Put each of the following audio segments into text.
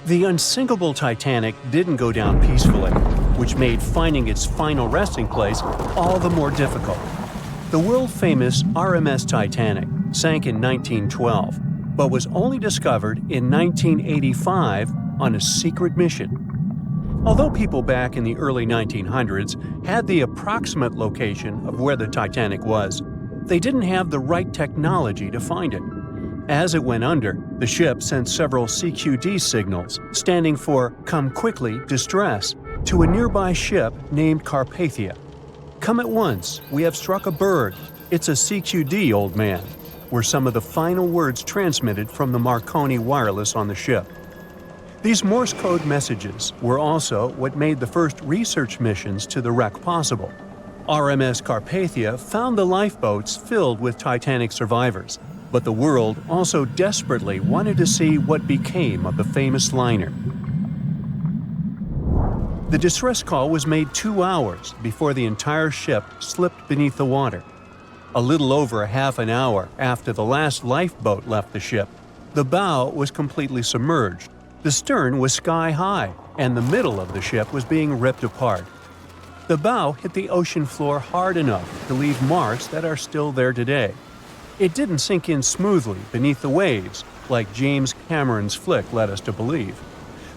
The unsinkable Titanic didn't go down peacefully, which made finding its final resting place all the more difficult. The world-famous RMS Titanic sank in 1912, but was only discovered in 1985 on a secret mission. Although people back in the early 1900s had the approximate location of where the Titanic was, they didn't have the right technology to find it. As it went under, the ship sent several CQD signals, standing for "Come Quickly, Distress," to a nearby ship named Carpathia. "Come at once, we have struck a berg. It's a CQD, old man," were some of the final words transmitted from the Marconi wireless on the ship. These Morse code messages were also what made the first research missions to the wreck possible. RMS Carpathia found the lifeboats filled with Titanic survivors, but the world also desperately wanted to see what became of the famous liner. The distress call was made 2 hours before the entire ship slipped beneath the water. A little over a half an hour after the last lifeboat left the ship, the bow was completely submerged, the stern was sky high, and the middle of the ship was being ripped apart. The bow hit the ocean floor hard enough to leave marks that are still there today. It didn't sink in smoothly beneath the waves, like James Cameron's flick led us to believe.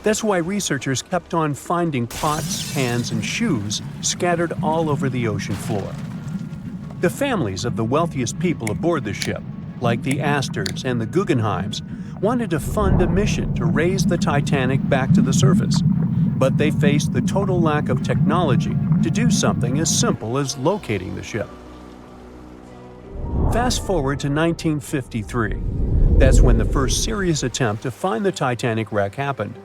That's why researchers kept on finding pots, pans, and shoes scattered all over the ocean floor. The families of the wealthiest people aboard the ship, like the Astors and the Guggenheims, wanted to fund a mission to raise the Titanic back to the surface. But they faced the total lack of technology to do something as simple as locating the ship. Fast forward to 1953. That's when the first serious attempt to find the Titanic wreck happened.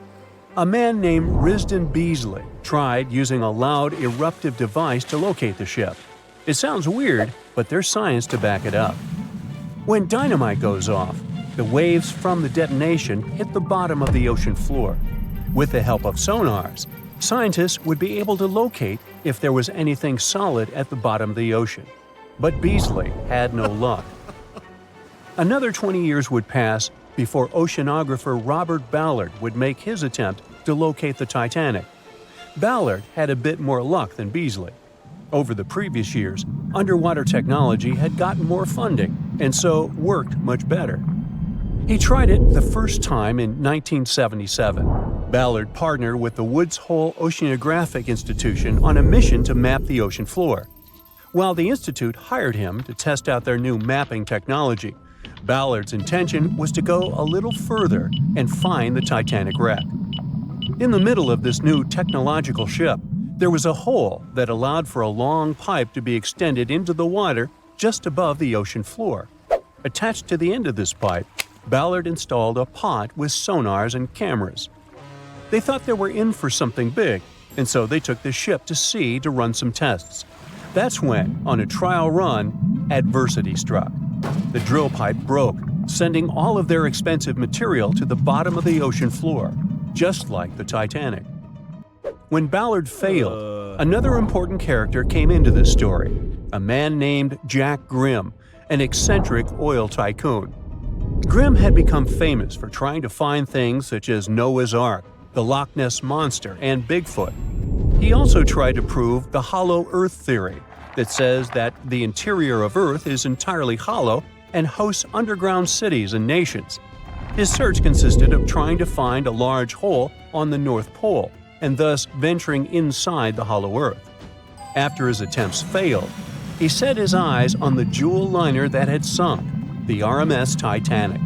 A man named Risdon Beasley tried using a loud eruptive device to locate the ship. It sounds weird, but there's science to back it up. When dynamite goes off, the waves from the detonation hit the bottom of the ocean floor. With the help of sonars, scientists would be able to locate if there was anything solid at the bottom of the ocean. But Beasley had no luck. Another 20 years would pass before oceanographer Robert Ballard would make his attempt to locate the Titanic. Ballard had a bit more luck than Beasley. Over the previous years, underwater technology had gotten more funding, and so worked much better. He tried it the first time in 1977. Ballard partnered with the Woods Hole Oceanographic Institution on a mission to map the ocean floor. While the institute hired him to test out their new mapping technology, Ballard's intention was to go a little further and find the Titanic wreck. In the middle of this new technological ship, there was a hole that allowed for a long pipe to be extended into the water just above the ocean floor. Attached to the end of this pipe, Ballard installed a pod with sonars and cameras. They thought they were in for something big, and so they took the ship to sea to run some tests. That's when, on a trial run, adversity struck. The drill pipe broke, sending all of their expensive material to the bottom of the ocean floor, just like the Titanic. When Ballard failed, another important character came into this story, a man named Jack Grimm, an eccentric oil tycoon. Grimm had become famous for trying to find things such as Noah's Ark, the Loch Ness Monster, and Bigfoot. He also tried to prove the hollow Earth theory that says that the interior of Earth is entirely hollow and hosts underground cities and nations. His search consisted of trying to find a large hole on the North Pole and thus venturing inside the hollow Earth. After his attempts failed, he set his eyes on the jewel liner that had sunk, the RMS Titanic.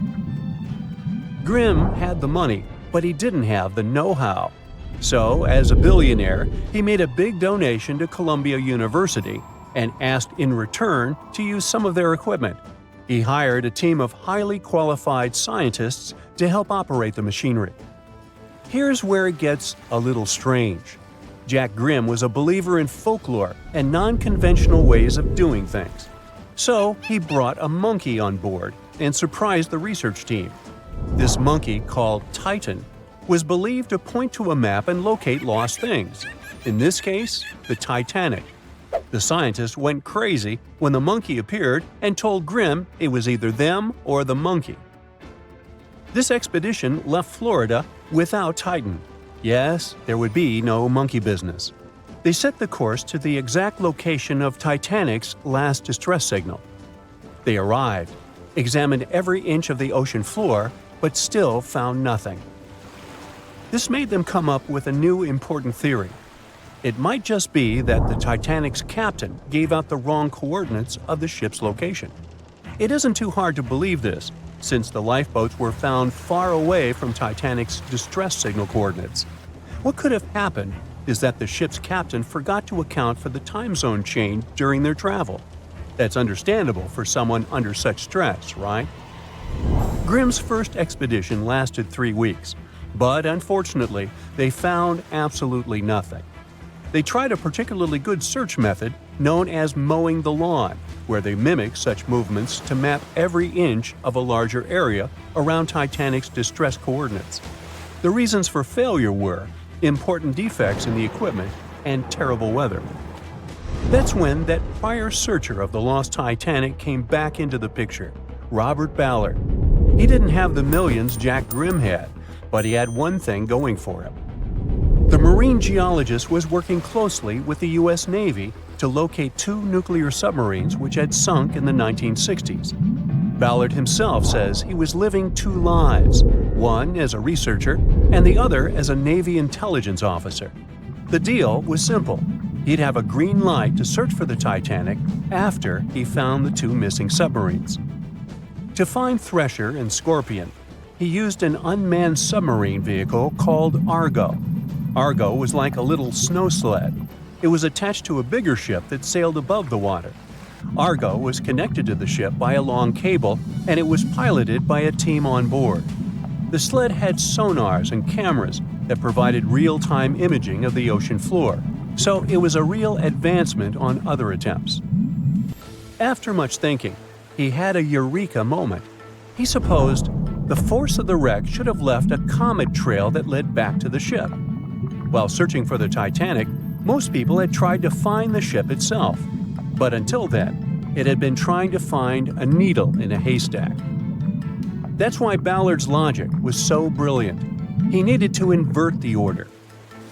Grimm had the money, but he didn't have the know-how. So, as a billionaire, he made a big donation to Columbia University and asked in return to use some of their equipment. He hired a team of highly qualified scientists to help operate the machinery. Here's where it gets a little strange. Jack Grimm was a believer in folklore and non-conventional ways of doing things. So he brought a monkey on board and surprised the research team. This monkey, called Titan, was believed to point to a map and locate lost things. In this case, the Titanic. The scientists went crazy when the monkey appeared and told Grimm it was either them or the monkey. This expedition left Florida without Titan. Yes, there would be no monkey business. They set the course to the exact location of Titanic's last distress signal. They arrived, examined every inch of the ocean floor, but still found nothing. This made them come up with a new important theory. It might just be that the Titanic's captain gave out the wrong coordinates of the ship's location. It isn't too hard to believe this, since the lifeboats were found far away from Titanic's distress signal coordinates. What could have happened is that the ship's captain forgot to account for the time zone change during their travel. That's understandable for someone under such stress, right? Grimm's first expedition lasted 3 weeks, but unfortunately, they found absolutely nothing. They tried a particularly good search method known as mowing the lawn, where they mimic such movements to map every inch of a larger area around Titanic's distress coordinates. The reasons for failure were important defects in the equipment and terrible weather. That's when that prior searcher of the lost Titanic came back into the picture, Robert Ballard. He didn't have the millions Jack Grimm had, but he had one thing going for him. The marine geologist was working closely with the U.S. Navy to locate 2 nuclear submarines which had sunk in the 1960s. Ballard himself says he was living 2 lives, one as a researcher and the other as a Navy intelligence officer. The deal was simple. He'd have a green light to search for the Titanic after he found the 2 missing submarines. To find Thresher and Scorpion, he used an unmanned submarine vehicle called Argo. Argo was like a little snow sled. It was attached to a bigger ship that sailed above the water. Argo was connected to the ship by a long cable, and it was piloted by a team on board. The sled had sonars and cameras that provided real-time imaging of the ocean floor, so it was a real advancement on other attempts. After much thinking, he had a eureka moment. He supposed the force of the wreck should have left a comet trail that led back to the ship. While searching for the Titanic, most people had tried to find the ship itself, but until then, it had been trying to find a needle in a haystack. That's why Ballard's logic was so brilliant. He needed to invert the order.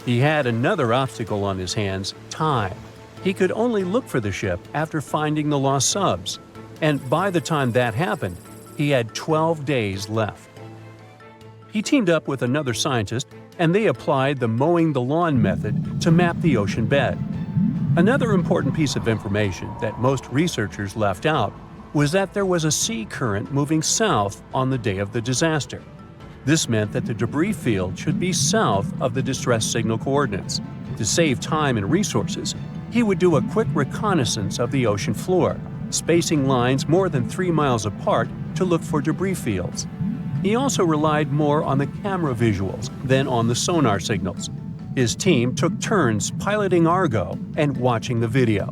He had another obstacle on his hands: time. He could only look for the ship after finding the lost subs, and by the time that happened, he had 12 days left. He teamed up with another scientist, and they applied the mowing the lawn method to map the ocean bed. Another important piece of information that most researchers left out was that there was a sea current moving south on the day of the disaster. This meant that the debris field should be south of the distress signal coordinates. To save time and resources, he would do a quick reconnaissance of the ocean floor, spacing lines more than 3 miles apart to look for debris fields. He also relied more on the camera visuals than on the sonar signals. His team took turns piloting Argo and watching the video.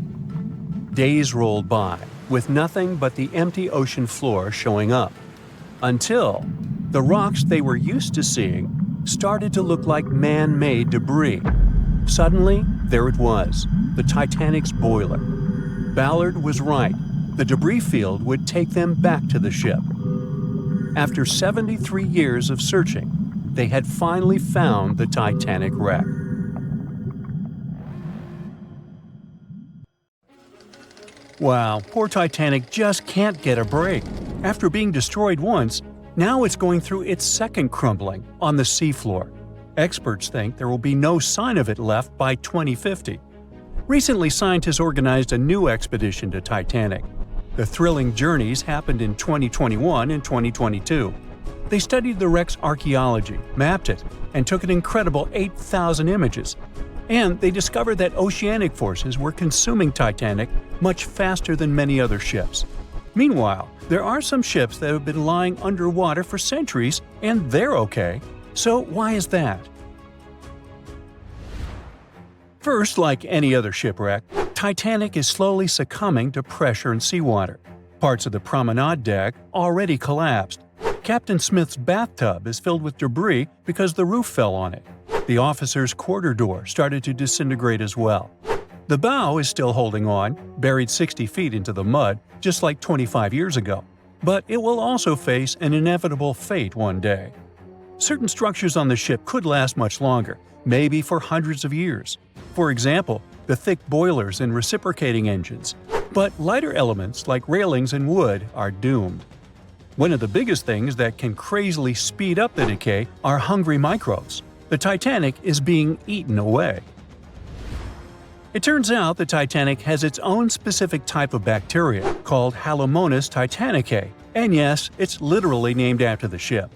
Days rolled by, with nothing but the empty ocean floor showing up, until the rocks they were used to seeing started to look like man-made debris. Suddenly, there it was, the Titanic's boiler. Ballard was right. The debris field would take them back to the ship. After 73 years of searching, they had finally found the Titanic wreck. Wow, poor Titanic just can't get a break. After being destroyed once, now it's going through its second crumbling on the seafloor. Experts think there will be no sign of it left by 2050. Recently, scientists organized a new expedition to Titanic. The thrilling journeys happened in 2021 and 2022. They studied the wreck's archaeology, mapped it, and took an incredible 8,000 images. And they discovered that oceanic forces were consuming Titanic much faster than many other ships. Meanwhile, there are some ships that have been lying underwater for centuries, and they're okay. So why is that? First, like any other shipwreck, Titanic is slowly succumbing to pressure and seawater. Parts of the promenade deck already collapsed. Captain Smith's bathtub is filled with debris because the roof fell on it. The officer's quarter door started to disintegrate as well. The bow is still holding on, buried 60 feet into the mud, just like 25 years ago. But it will also face an inevitable fate one day. Certain structures on the ship could last much longer, maybe for hundreds of years. For example, the thick boilers and reciprocating engines. But lighter elements like railings and wood are doomed. One of the biggest things that can crazily speed up the decay are hungry microbes. The Titanic is being eaten away. It turns out the Titanic has its own specific type of bacteria called Halomonas titanicae, and yes, it's literally named after the ship.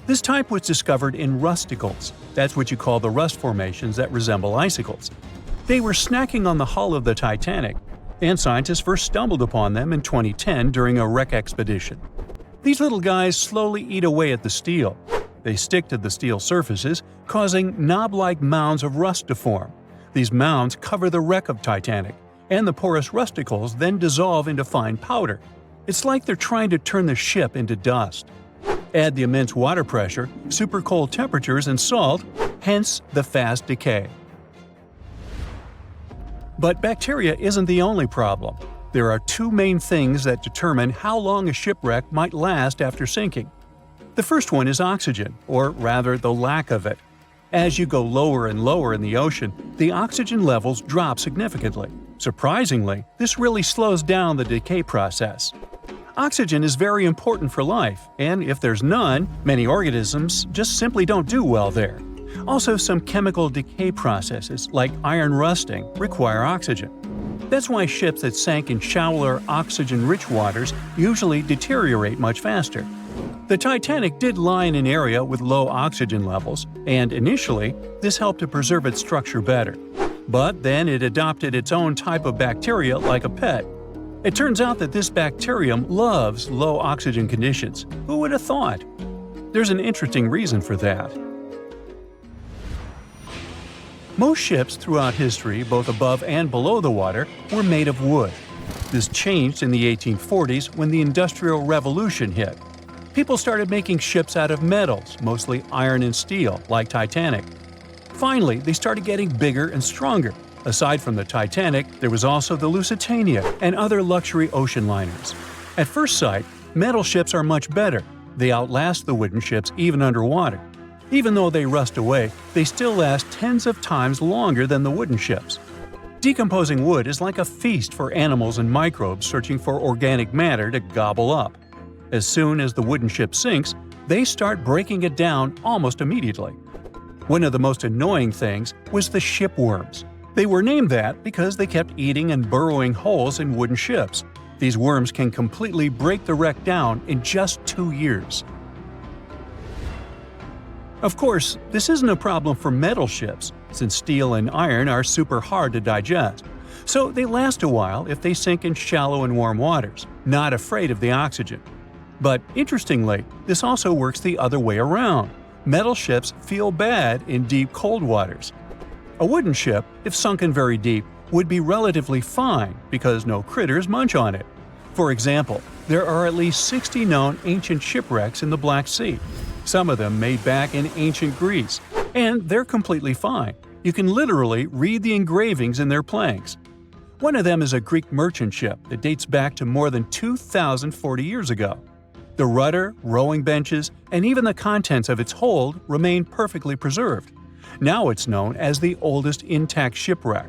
This type was discovered in rusticles. That's what you call the rust formations that resemble icicles. They were snacking on the hull of the Titanic, and scientists first stumbled upon them in 2010 during a wreck expedition. These little guys slowly eat away at the steel. They stick to the steel surfaces, causing knob-like mounds of rust to form. These mounds cover the wreck of Titanic, and the porous rusticles then dissolve into fine powder. It's like they're trying to turn the ship into dust. Add the immense water pressure, super cold temperatures, and salt, hence the fast decay. But bacteria isn't the only problem. There are two main things that determine how long a shipwreck might last after sinking. The first one is oxygen, or rather the lack of it. As you go lower and lower in the ocean, the oxygen levels drop significantly. Surprisingly, this really slows down the decay process. Oxygen is very important for life, and if there's none, many organisms just simply don't do well there. Also, some chemical decay processes, like iron rusting, require oxygen. That's why ships that sank in shallower, oxygen-rich waters usually deteriorate much faster. The Titanic did lie in an area with low oxygen levels, and initially, this helped to preserve its structure better. But then it adopted its own type of bacteria like a pet. It turns out that this bacterium loves low oxygen conditions. Who would have thought? There's an interesting reason for that. Most ships throughout history, both above and below the water, were made of wood. This changed in the 1840s when the Industrial Revolution hit. People started making ships out of metals, mostly iron and steel, like Titanic. Finally, they started getting bigger and stronger. Aside from the Titanic, there was also the Lusitania and other luxury ocean liners. At first sight, metal ships are much better. They outlast the wooden ships even underwater. Even though they rust away, they still last tens of times longer than the wooden ships. Decomposing wood is like a feast for animals and microbes searching for organic matter to gobble up. As soon as the wooden ship sinks, they start breaking it down almost immediately. One of the most annoying things was the shipworms. They were named that because they kept eating and burrowing holes in wooden ships. These worms can completely break the wreck down in just 2 years. Of course, this isn't a problem for metal ships, since steel and iron are super hard to digest. So they last a while if they sink in shallow and warm waters, not afraid of the oxygen. But interestingly, this also works the other way around. Metal ships feel bad in deep cold waters. A wooden ship, if sunken very deep, would be relatively fine because no critters munch on it. For example, there are at least 60 known ancient shipwrecks in the Black Sea. Some of them made back in ancient Greece, and they're completely fine. You can literally read the engravings in their planks. One of them is a Greek merchant ship that dates back to more than 2,040 years ago. The rudder, rowing benches, and even the contents of its hold remain perfectly preserved. Now it's known as the oldest intact shipwreck.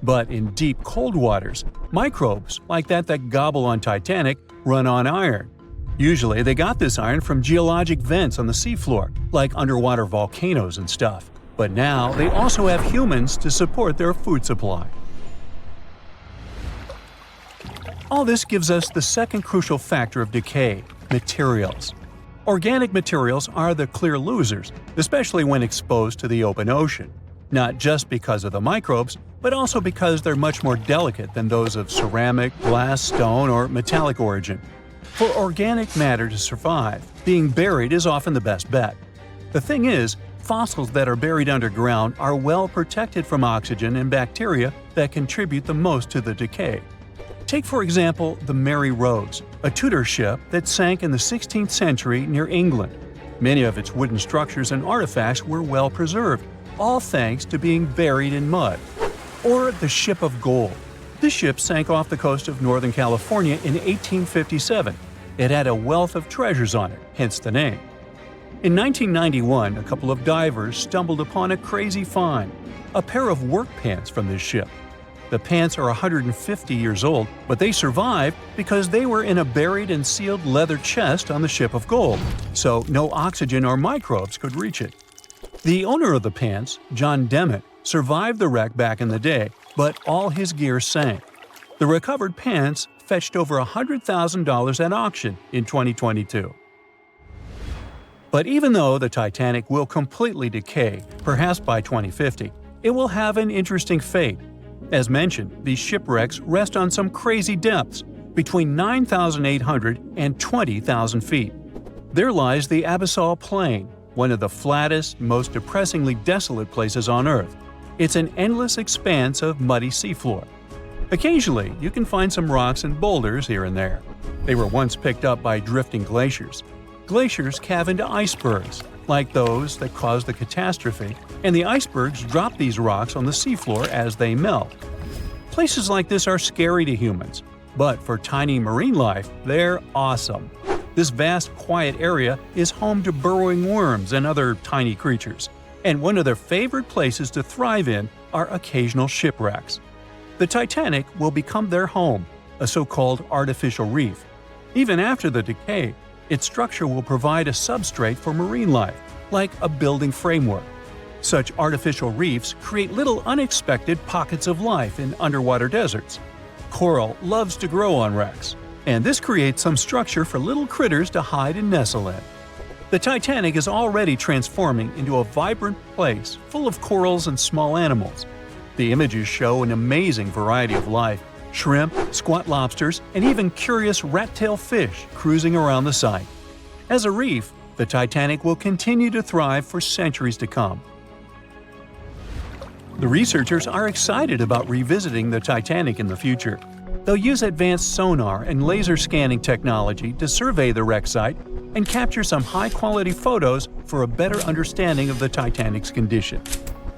But in deep cold waters, microbes, like that gobble on Titanic, run on iron. Usually they got this iron from geologic vents on the seafloor, like underwater volcanoes and stuff. But now they also have humans to support their food supply. All this gives us the second crucial factor of decay: materials. Organic materials are the clear losers, especially when exposed to the open ocean. Not just because of the microbes, but also because they're much more delicate than those of ceramic, glass, stone, or metallic origin. For organic matter to survive, being buried is often the best bet. The thing is, fossils that are buried underground are well protected from oxygen and bacteria that contribute the most to the decay. Take for example the Mary Rose, a Tudor ship that sank in the 16th century near England. Many of its wooden structures and artifacts were well preserved, all thanks to being buried in mud. Or the Ship of Gold. This ship sank off the coast of Northern California in 1857. It had a wealth of treasures on it, hence the name. In 1991, a couple of divers stumbled upon a crazy find: a pair of work pants from this ship. The pants are 150 years old, but they survived because they were in a buried and sealed leather chest on the Ship of Gold, so no oxygen or microbes could reach it. The owner of the pants, John Demmett, survived the wreck back in the day, but all his gear sank. The recovered pants fetched over $100,000 at auction in 2022. But even though the Titanic will completely decay, perhaps by 2050, it will have an interesting fate. As mentioned, these shipwrecks rest on some crazy depths, between 9,800 and 20,000 feet. There lies the Abyssal Plain, one of the flattest, most depressingly desolate places on Earth. It's an endless expanse of muddy seafloor. Occasionally, you can find some rocks and boulders here and there. They were once picked up by drifting glaciers. Glaciers calve into icebergs, like those that caused the catastrophe, and the icebergs drop these rocks on the seafloor as they melt. Places like this are scary to humans, but for tiny marine life, they're awesome. This vast, quiet area is home to burrowing worms and other tiny creatures, and one of their favorite places to thrive in are occasional shipwrecks. The Titanic will become their home, a so-called artificial reef. Even after the decay, its structure will provide a substrate for marine life, like a building framework. Such artificial reefs create little unexpected pockets of life in underwater deserts. Coral loves to grow on wrecks, and this creates some structure for little critters to hide and nestle in. The Titanic is already transforming into a vibrant place full of corals and small animals. The images show an amazing variety of life: shrimp, squat lobsters, and even curious rat-tailed fish cruising around the site. As a reef, the Titanic will continue to thrive for centuries to come. The researchers are excited about revisiting the Titanic in the future. They'll use advanced sonar and laser scanning technology to survey the wreck site and capture some high-quality photos for a better understanding of the Titanic's condition.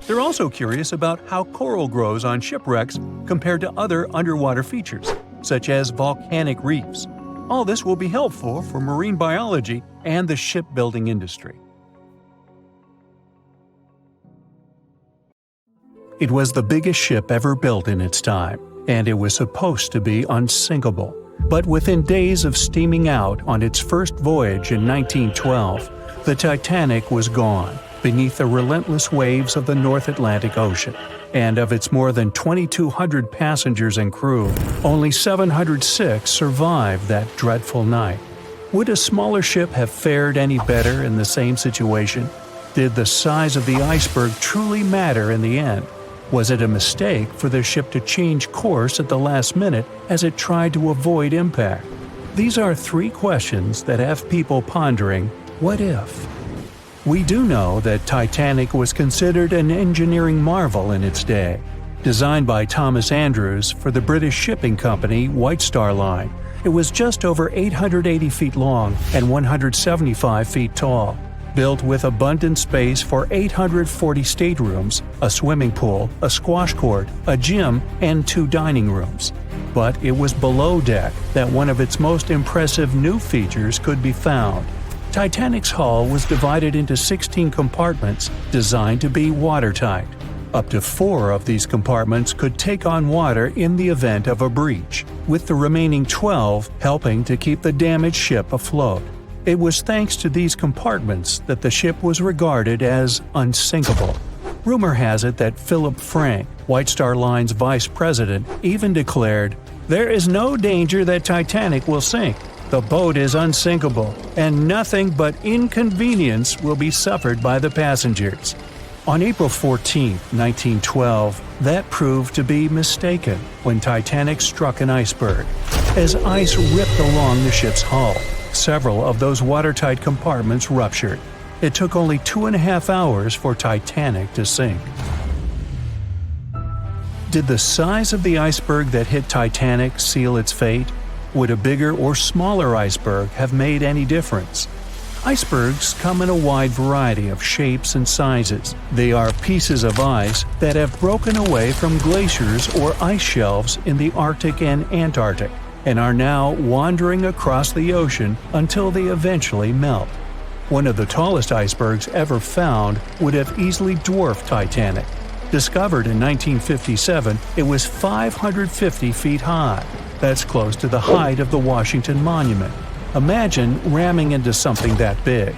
They're also curious about how coral grows on shipwrecks compared to other underwater features, such as volcanic reefs. All this will be helpful for marine biology and the shipbuilding industry. It was the biggest ship ever built in its time, and it was supposed to be unsinkable. But within days of steaming out on its first voyage in 1912, the Titanic was gone beneath the relentless waves of the North Atlantic Ocean. And of its more than 2,200 passengers and crew, only 706 survived that dreadful night. Would a smaller ship have fared any better in the same situation? Did the size of the iceberg truly matter in the end? Was it a mistake for the ship to change course at the last minute as it tried to avoid impact? These are three questions that have people pondering, what if? We do know that Titanic was considered an engineering marvel in its day. Designed by Thomas Andrews for the British shipping company White Star Line, it was just over 880 feet long and 175 feet tall. Built with abundant space for 840 staterooms, a swimming pool, a squash court, a gym, and 2 dining rooms. But it was below deck that one of its most impressive new features could be found. Titanic's hull was divided into 16 compartments designed to be watertight. Up to 4 of these compartments could take on water in the event of a breach, with the remaining 12 helping to keep the damaged ship afloat. It was thanks to these compartments that the ship was regarded as unsinkable. Rumor has it that Philip Frank, White Star Line's vice president, even declared, "There is no danger that Titanic will sink. The boat is unsinkable, and nothing but inconvenience will be suffered by the passengers." On April 14, 1912, that proved to be mistaken when Titanic struck an iceberg. As ice ripped along the ship's hull, several of those watertight compartments ruptured. It took only 2.5 hours for Titanic to sink. Did the size of the iceberg that hit Titanic seal its fate? Would a bigger or smaller iceberg have made any difference? Icebergs come in a wide variety of shapes and sizes. They are pieces of ice that have broken away from glaciers or ice shelves in the Arctic and Antarctic, and are now wandering across the ocean until they eventually melt. One of the tallest icebergs ever found would have easily dwarfed Titanic. Discovered in 1957, it was 550 feet high. That's close to the height of the Washington Monument. Imagine ramming into something that big.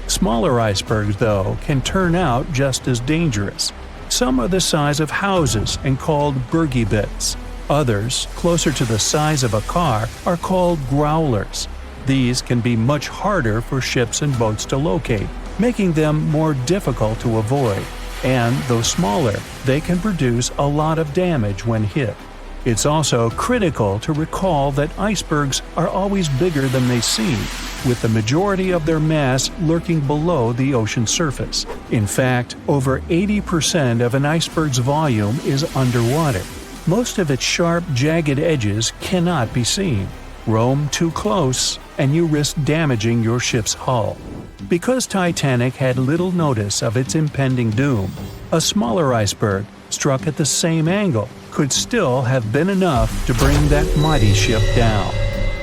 Smaller icebergs, though, can turn out just as dangerous. Some are the size of houses and called bergy bits. Others, closer to the size of a car, are called growlers. These can be much harder for ships and boats to locate, making them more difficult to avoid. And, though smaller, they can produce a lot of damage when hit. It's also critical to recall that icebergs are always bigger than they seem, with the majority of their mass lurking below the ocean surface. In fact, over 80% of an iceberg's volume is underwater. Most of its sharp, jagged edges cannot be seen. Roam too close, and you risk damaging your ship's hull. Because Titanic had little notice of its impending doom, a smaller iceberg, struck at the same angle, could still have been enough to bring that mighty ship down.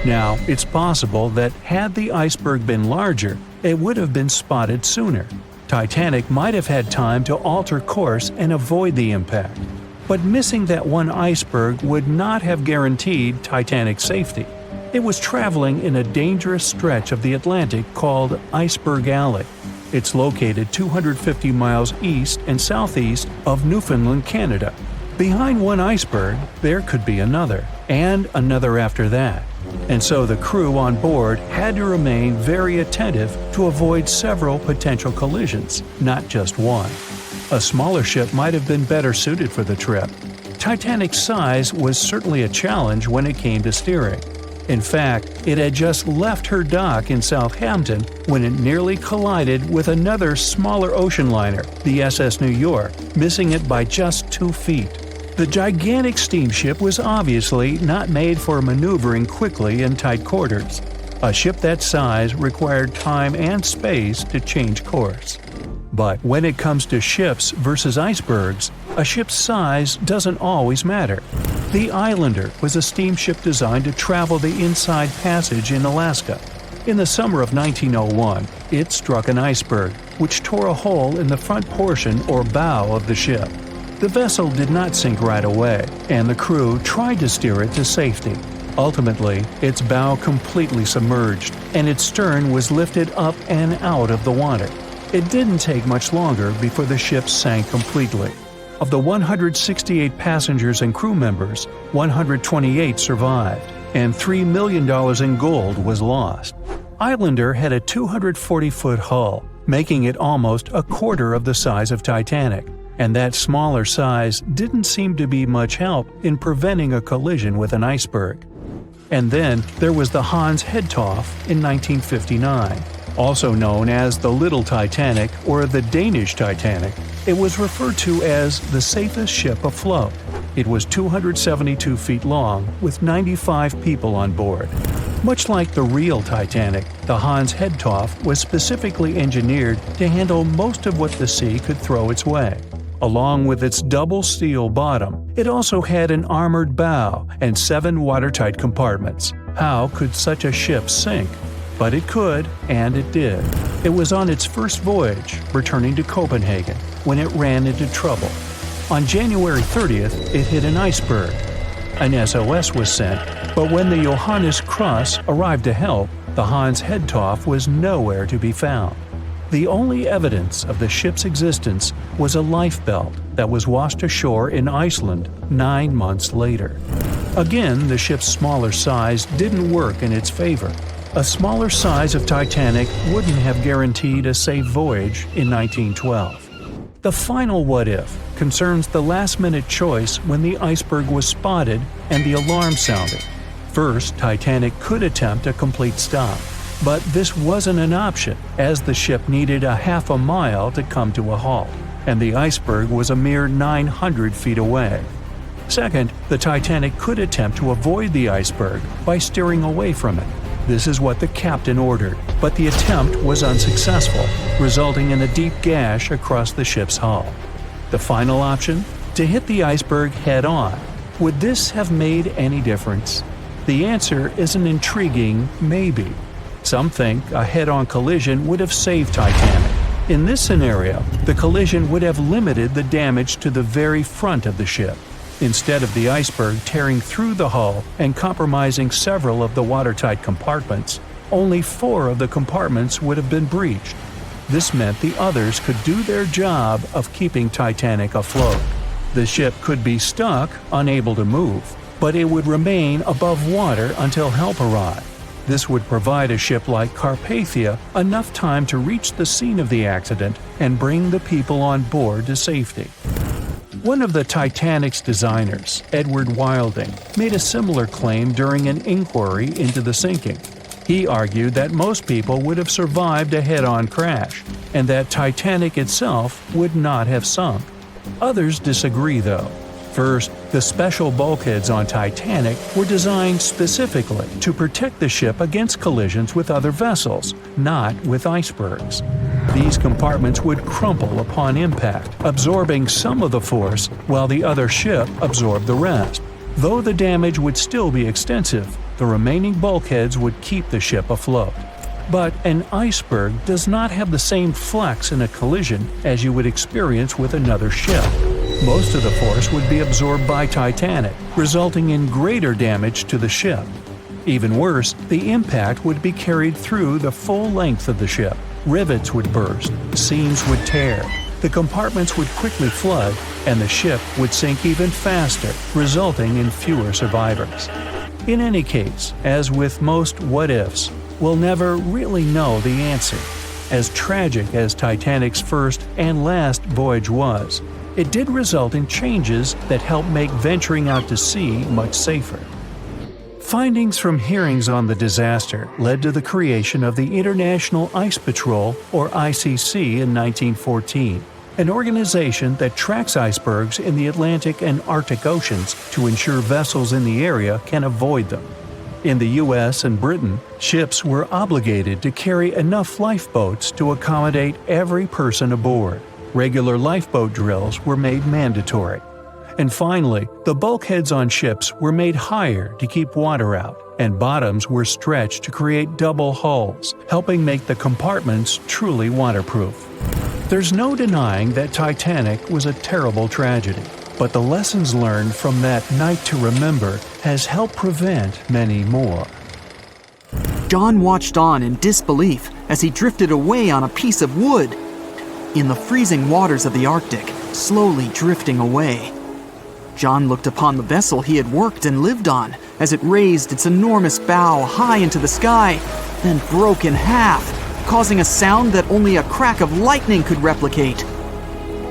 Now, it's possible that had the iceberg been larger, it would have been spotted sooner. Titanic might have had time to alter course and avoid the impact. But missing that one iceberg would not have guaranteed Titanic's safety. It was traveling in a dangerous stretch of the Atlantic called Iceberg Alley. It's located 250 miles east and southeast of Newfoundland, Canada. Behind one iceberg, there could be another, and another after that. And so the crew on board had to remain very attentive to avoid several potential collisions, not just one. A smaller ship might have been better suited for the trip. Titanic's size was certainly a challenge when it came to steering. In fact, it had just left her dock in Southampton when it nearly collided with another smaller ocean liner, the SS New York, missing it by just 2 feet. The gigantic steamship was obviously not made for maneuvering quickly in tight quarters. A ship that size required time and space to change course. But when it comes to ships versus icebergs, a ship's size doesn't always matter. The Islander was a steamship designed to travel the Inside Passage in Alaska. In the summer of 1901, it struck an iceberg, which tore a hole in the front portion or bow of the ship. The vessel did not sink right away, and the crew tried to steer it to safety. Ultimately, its bow completely submerged, and its stern was lifted up and out of the water. It didn't take much longer before the ship sank completely. Of the 168 passengers and crew members, 128 survived, and $3 million in gold was lost. Islander had a 240-foot hull, making it almost a quarter of the size of Titanic, and that smaller size didn't seem to be much help in preventing a collision with an iceberg. And then there was the Hans Hedtoft in 1959. Also known as the Little Titanic or the Danish Titanic, it was referred to as the safest ship afloat. It was 272 feet long, with 95 people on board. Much like the real Titanic, the Hans Hedtoft was specifically engineered to handle most of what the sea could throw its way. Along with its double steel bottom, it also had an armored bow and 7 watertight compartments. How could such a ship sink? But it could, and it did. It was on its first voyage, returning to Copenhagen, when it ran into trouble. On January 30th, it hit an iceberg. An SOS was sent, but when the Johannes Cross arrived to help, the Hans Hedtoft was nowhere to be found. The only evidence of the ship's existence was a lifebelt that was washed ashore in Iceland 9 months later. Again, the ship's smaller size didn't work in its favor. A smaller size of Titanic wouldn't have guaranteed a safe voyage in 1912. The final what-if concerns the last-minute choice when the iceberg was spotted and the alarm sounded. First, Titanic could attempt a complete stop, but this wasn't an option as the ship needed a half a mile to come to a halt, and the iceberg was a mere 900 feet away. Second, the Titanic could attempt to avoid the iceberg by steering away from it. This is what the captain ordered, but the attempt was unsuccessful, resulting in a deep gash across the ship's hull. The final option? To hit the iceberg head-on. Would this have made any difference? The answer is an intriguing maybe. Some think a head-on collision would have saved Titanic. In this scenario, the collision would have limited the damage to the very front of the ship, instead of the iceberg tearing through the hull and compromising several of the watertight compartments. Only 4 of the compartments would have been breached. This meant the others could do their job of keeping Titanic afloat. The ship could be stuck, unable to move, but it would remain above water until help arrived. This would provide a ship like Carpathia enough time to reach the scene of the accident and bring the people on board to safety. One of the Titanic's designers, Edward Wilding, made a similar claim during an inquiry into the sinking. He argued that most people would have survived a head-on crash, and that Titanic itself would not have sunk. Others disagree, though. First, the special bulkheads on Titanic were designed specifically to protect the ship against collisions with other vessels, not with icebergs. These compartments would crumple upon impact, absorbing some of the force while the other ship absorbed the rest. Though the damage would still be extensive, the remaining bulkheads would keep the ship afloat. But an iceberg does not have the same flex in a collision as you would experience with another ship. Most of the force would be absorbed by Titanic, resulting in greater damage to the ship. Even worse, the impact would be carried through the full length of the ship. Rivets would burst, seams would tear, the compartments would quickly flood, and the ship would sink even faster, resulting in fewer survivors. In any case, as with most what-ifs, we'll never really know the answer. As tragic as Titanic's first and last voyage was, it did result in changes that helped make venturing out to sea much safer. Findings from hearings on the disaster led to the creation of the International Ice Patrol, or ICC, in 1914, an organization that tracks icebergs in the Atlantic and Arctic Oceans to ensure vessels in the area can avoid them. In the US and Britain, ships were obligated to carry enough lifeboats to accommodate every person aboard. Regular lifeboat drills were made mandatory. And finally, the bulkheads on ships were made higher to keep water out, and bottoms were stretched to create double hulls, helping make the compartments truly waterproof. There's no denying that Titanic was a terrible tragedy, but the lessons learned from that night to remember has helped prevent many more. John watched on in disbelief as he drifted away on a piece of wood. In the freezing waters of the Arctic, slowly drifting away. John looked upon the vessel he had worked and lived on as it raised its enormous bow high into the sky, then broke in half, causing a sound that only a crack of lightning could replicate.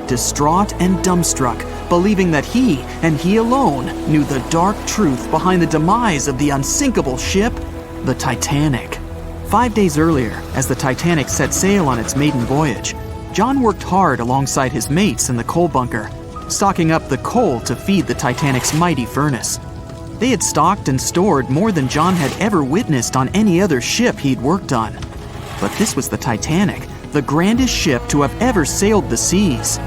Distraught and dumbstruck, believing that he, and he alone, knew the dark truth behind the demise of the unsinkable ship, the Titanic. 5 days earlier, as the Titanic set sail on its maiden voyage, John worked hard alongside his mates in the coal bunker, stocking up the coal to feed the Titanic's mighty furnace. They had stocked and stored more than John had ever witnessed on any other ship he'd worked on. But this was the Titanic, the grandest ship to have ever sailed the seas.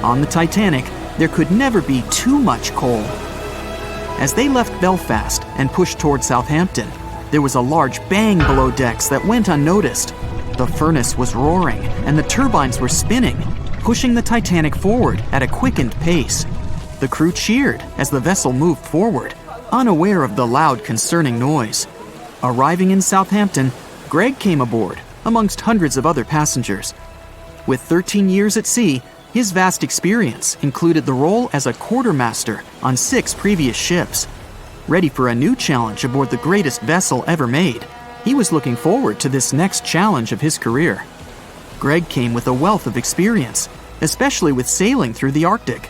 On the Titanic, there could never be too much coal. As they left Belfast and pushed toward Southampton, there was a large bang below decks that went unnoticed. The furnace was roaring and the turbines were spinning, pushing the Titanic forward at a quickened pace. The crew cheered as the vessel moved forward, unaware of the loud, concerning noise. Arriving in Southampton, Greg came aboard, amongst hundreds of other passengers. With 13 years at sea, his vast experience included the role as a quartermaster on 6 previous ships. Ready for a new challenge aboard the greatest vessel ever made, he was looking forward to this next challenge of his career. Greg came with a wealth of experience, especially with sailing through the Arctic.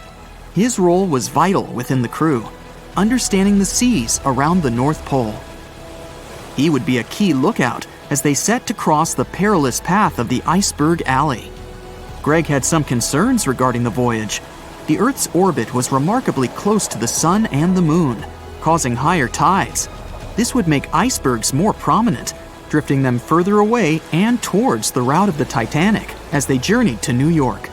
His role was vital within the crew, understanding the seas around the North Pole. He would be a key lookout as they set to cross the perilous path of the Iceberg Alley. Greg had some concerns regarding the voyage. The Earth's orbit was remarkably close to the Sun and the Moon, causing higher tides. This would make icebergs more prominent, drifting them further away and towards the route of the Titanic as they journeyed to New York.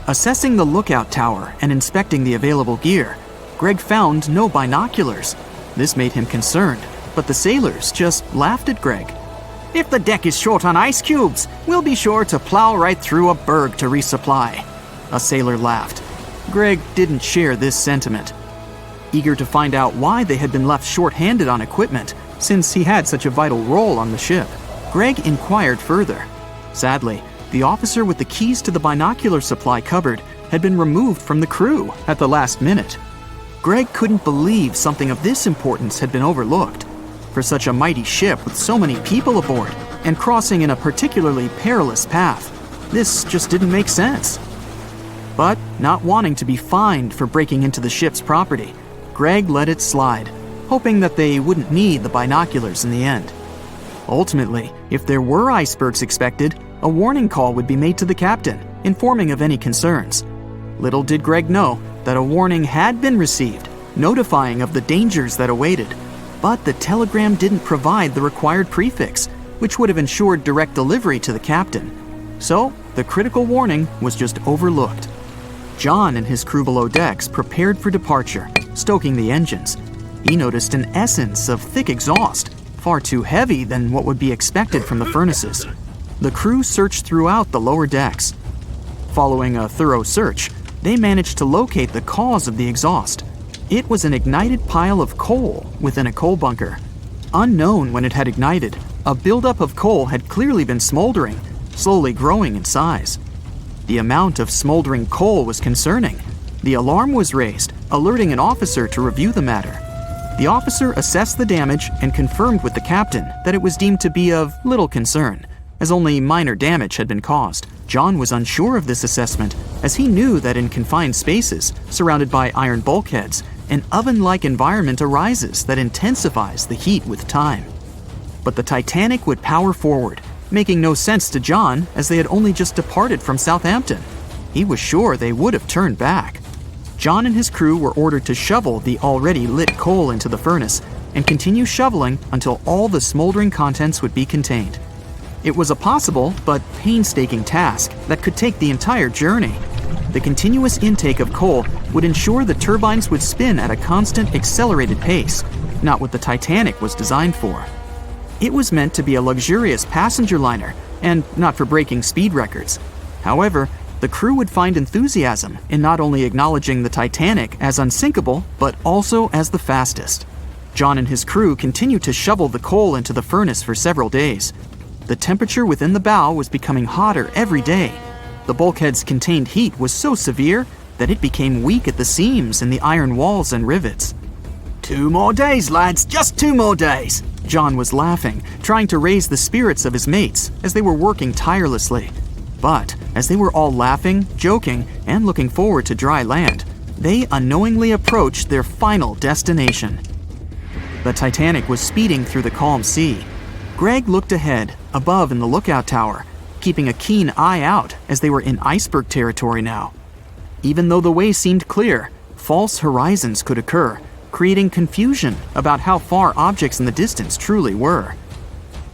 Assessing the lookout tower and inspecting the available gear, Greg found no binoculars. This made him concerned, but the sailors just laughed at Greg. If the deck is short on ice cubes, we'll be sure to plow right through a berg to resupply." A sailor laughed. Greg didn't share this sentiment. Eager to find out why they had been left short-handed on equipment, since he had such a vital role on the ship, Greg inquired further. Sadly, the officer with the keys to the binocular supply cupboard had been removed from the crew at the last minute. Greg couldn't believe something of this importance had been overlooked. For such a mighty ship with so many people aboard and crossing in a particularly perilous path, this just didn't make sense. But not wanting to be fined for breaking into the ship's property, Greg let it slide, hoping that they wouldn't need the binoculars in the end. Ultimately, if there were icebergs expected, a warning call would be made to the captain, informing of any concerns. Little did Greg know that a warning had been received, notifying of the dangers that awaited, but the telegram didn't provide the required prefix, which would have ensured direct delivery to the captain. So, the critical warning was just overlooked. John and his crew below decks prepared for departure, stoking the engines. He noticed an essence of thick exhaust, far too heavy than what would be expected from the furnaces. The crew searched throughout the lower decks. Following a thorough search, they managed to locate the cause of the exhaust. It was an ignited pile of coal within a coal bunker. Unknown when it had ignited, a buildup of coal had clearly been smoldering, slowly growing in size. The amount of smoldering coal was concerning. The alarm was raised, alerting an officer to review the matter. The officer assessed the damage and confirmed with the captain that it was deemed to be of little concern, as only minor damage had been caused. John was unsure of this assessment, as he knew that in confined spaces, surrounded by iron bulkheads, an oven-like environment arises that intensifies the heat with time. But the Titanic would power forward, making no sense to John as they had only just departed from Southampton. He was sure they would have turned back. John and his crew were ordered to shovel the already lit coal into the furnace and continue shoveling until all the smoldering contents would be contained. It was a possible but painstaking task that could take the entire journey. The continuous intake of coal would ensure the turbines would spin at a constant accelerated pace, not what the Titanic was designed for. It was meant to be a luxurious passenger liner and not for breaking speed records. However, the crew would find enthusiasm in not only acknowledging the Titanic as unsinkable, but also as the fastest. John and his crew continued to shovel the coal into the furnace for several days. The temperature within the bow was becoming hotter every day. The bulkhead's contained heat was so severe that it became weak at the seams in the iron walls and rivets. "2 more days, lads, just 2 more days!" John was laughing, trying to raise the spirits of his mates as they were working tirelessly. But as they were all laughing, joking, and looking forward to dry land, they unknowingly approached their final destination. The Titanic was speeding through the calm sea. Greg looked ahead, above in the lookout tower, keeping a keen eye out as they were in iceberg territory now. Even though the way seemed clear, false horizons could occur, creating confusion about how far objects in the distance truly were.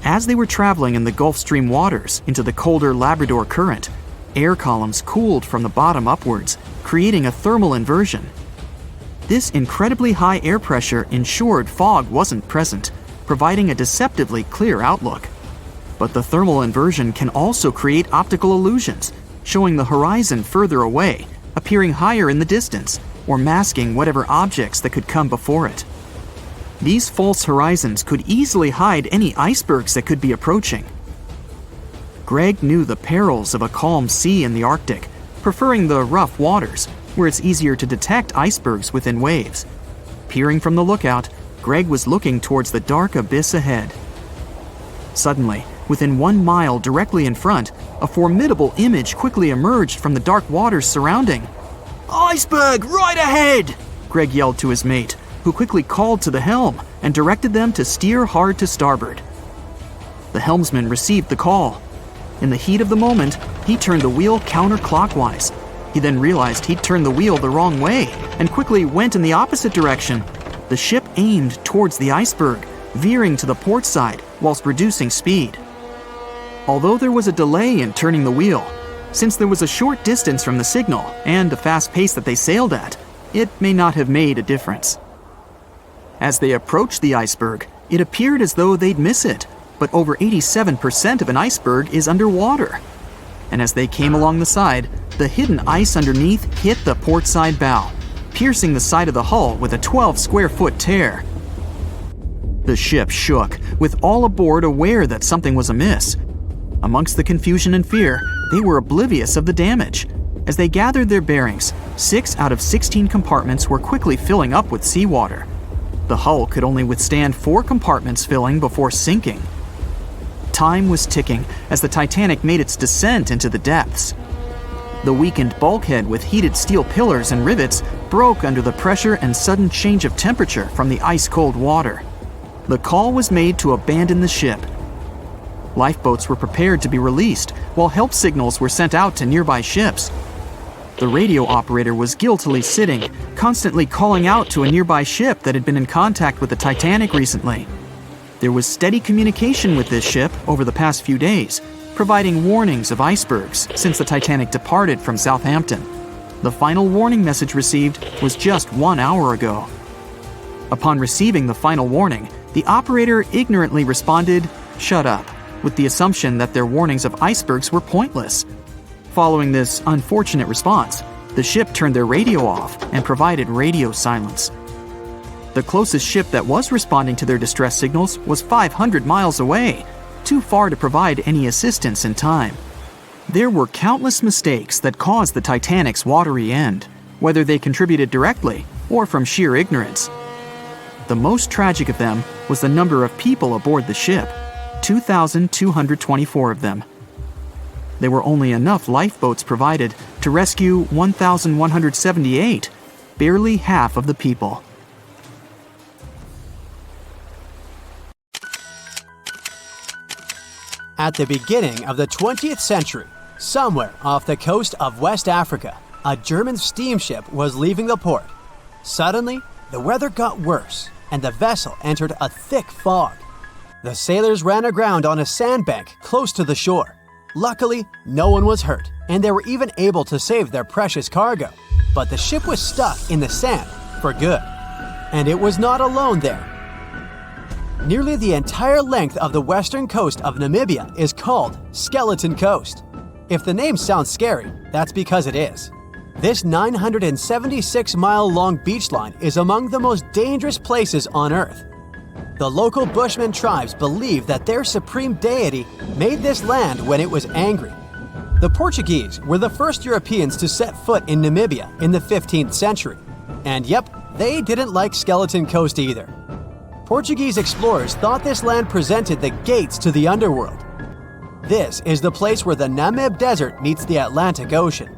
As they were traveling in the Gulf Stream waters into the colder Labrador Current, air columns cooled from the bottom upwards, creating a thermal inversion. This incredibly high air pressure ensured fog wasn't present, providing a deceptively clear outlook. But the thermal inversion can also create optical illusions, showing the horizon further away, appearing higher in the distance, or masking whatever objects that could come before it. These false horizons could easily hide any icebergs that could be approaching. Greg knew the perils of a calm sea in the Arctic, preferring the rough waters, where it's easier to detect icebergs within waves. Peering from the lookout, Greg was looking towards the dark abyss ahead. Suddenly, within 1 mile directly in front, a formidable image quickly emerged from the dark waters surrounding. "Iceberg, right ahead!" Greg yelled to his mate, who quickly called to the helm and directed them to steer hard to starboard. The helmsman received the call. In the heat of the moment, he turned the wheel counterclockwise. He then realized he'd turned the wheel the wrong way and quickly went in the opposite direction. The ship aimed towards the iceberg, veering to the port side whilst reducing speed. Although there was a delay in turning the wheel, since there was a short distance from the signal and the fast pace that they sailed at, it may not have made a difference. As they approached the iceberg, it appeared as though they'd miss it. but over 87% of an iceberg is underwater. And as they came along the side, the hidden ice underneath hit the port side bow, piercing the side of the hull with a 12-square-foot tear. The ship shook, with all aboard aware that something was amiss. Amongst the confusion and fear, they were oblivious of the damage. As they gathered their bearings, 6 out of 16 compartments were quickly filling up with seawater. The hull could only withstand 4 compartments filling before sinking. Time was ticking as the Titanic made its descent into the depths. The weakened bulkhead with heated steel pillars and rivets broke under the pressure and sudden change of temperature from the ice-cold water. The call was made to abandon the ship. Lifeboats were prepared to be released, while help signals were sent out to nearby ships. The radio operator was guiltily sitting, constantly calling out to a nearby ship that had been in contact with the Titanic recently. There was steady communication with this ship over the past few days, providing warnings of icebergs since the Titanic departed from Southampton. The final warning message received was just 1 hour ago. Upon receiving the final warning, the operator ignorantly responded, "Shut up," with the assumption that their warnings of icebergs were pointless. Following this unfortunate response, the ship turned their radio off and provided radio silence. The closest ship that was responding to their distress signals was 500 miles away, too far to provide any assistance in time. There were countless mistakes that caused the Titanic's watery end, whether they contributed directly or from sheer ignorance. The most tragic of them was the number of people aboard the ship, 2,224 of them. There were only enough lifeboats provided to rescue 1,178, barely half of the people. At the beginning of the 20th century, somewhere off the coast of West Africa, a German steamship was leaving the port. Suddenly, the weather got worse, and the vessel entered a thick fog. The sailors ran aground on a sandbank close to the shore. Luckily, no one was hurt, and they were even able to save their precious cargo. But the ship was stuck in the sand for good. And it was not alone there. Nearly the entire length of the western coast of Namibia is called Skeleton Coast. If the name sounds scary, that's because it is. This 976-mile-long beach line is among the most dangerous places on Earth. The local Bushman tribes believe that their supreme deity made this land when it was angry. The Portuguese were the first Europeans to set foot in Namibia in the 15th century. And yep, they didn't like Skeleton Coast either. Portuguese explorers thought this land presented the gates to the underworld. This is the place where the Namib Desert meets the Atlantic Ocean.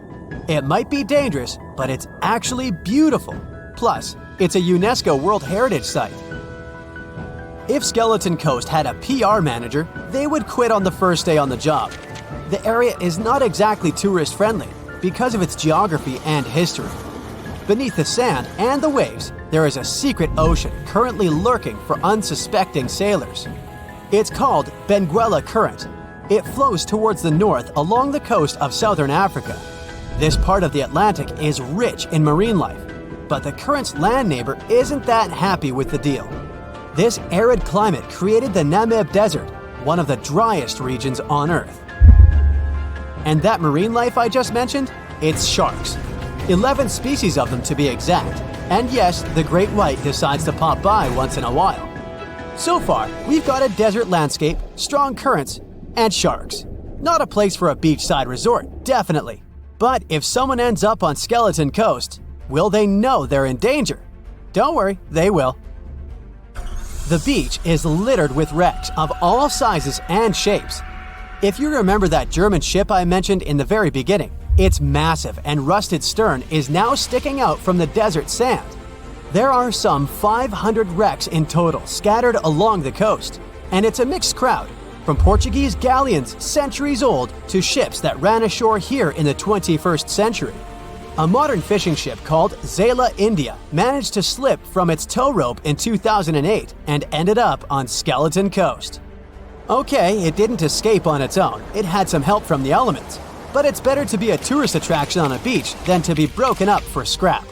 It might be dangerous, but it's actually beautiful. Plus, it's a UNESCO World Heritage Site. If Skeleton Coast had a PR manager, they would quit on the first day on the job. The area is not exactly tourist-friendly because of its geography and history. Beneath the sand and the waves, there is a secret ocean currently lurking for unsuspecting sailors. It's called Benguela Current. It flows towards the north along the coast of southern Africa. This part of the Atlantic is rich in marine life, but the current's land neighbor isn't that happy with the deal. This arid climate created the Namib Desert, one of the driest regions on Earth. And that marine life I just mentioned? It's sharks. 11 species of them to be exact. And yes, the great white decides to pop by once in a while. So far, we've got a desert landscape, strong currents, and sharks. Not a place for a beachside resort, definitely. But if someone ends up on Skeleton Coast, will they know they're in danger? Don't worry, they will. The beach is littered with wrecks of all sizes and shapes. If you remember that German ship I mentioned in the very beginning, its massive and rusted stern is now sticking out from the desert sand. There are some 500 wrecks in total scattered along the coast, and it's a mixed crowd, from Portuguese galleons centuries old to ships that ran ashore here in the 21st century. A modern fishing ship called Zela India managed to slip from its tow rope in 2008 and ended up on Skeleton Coast. Okay, it didn't escape on its own, it had some help from the elements. But it's better to be a tourist attraction on a beach than to be broken up for scrap.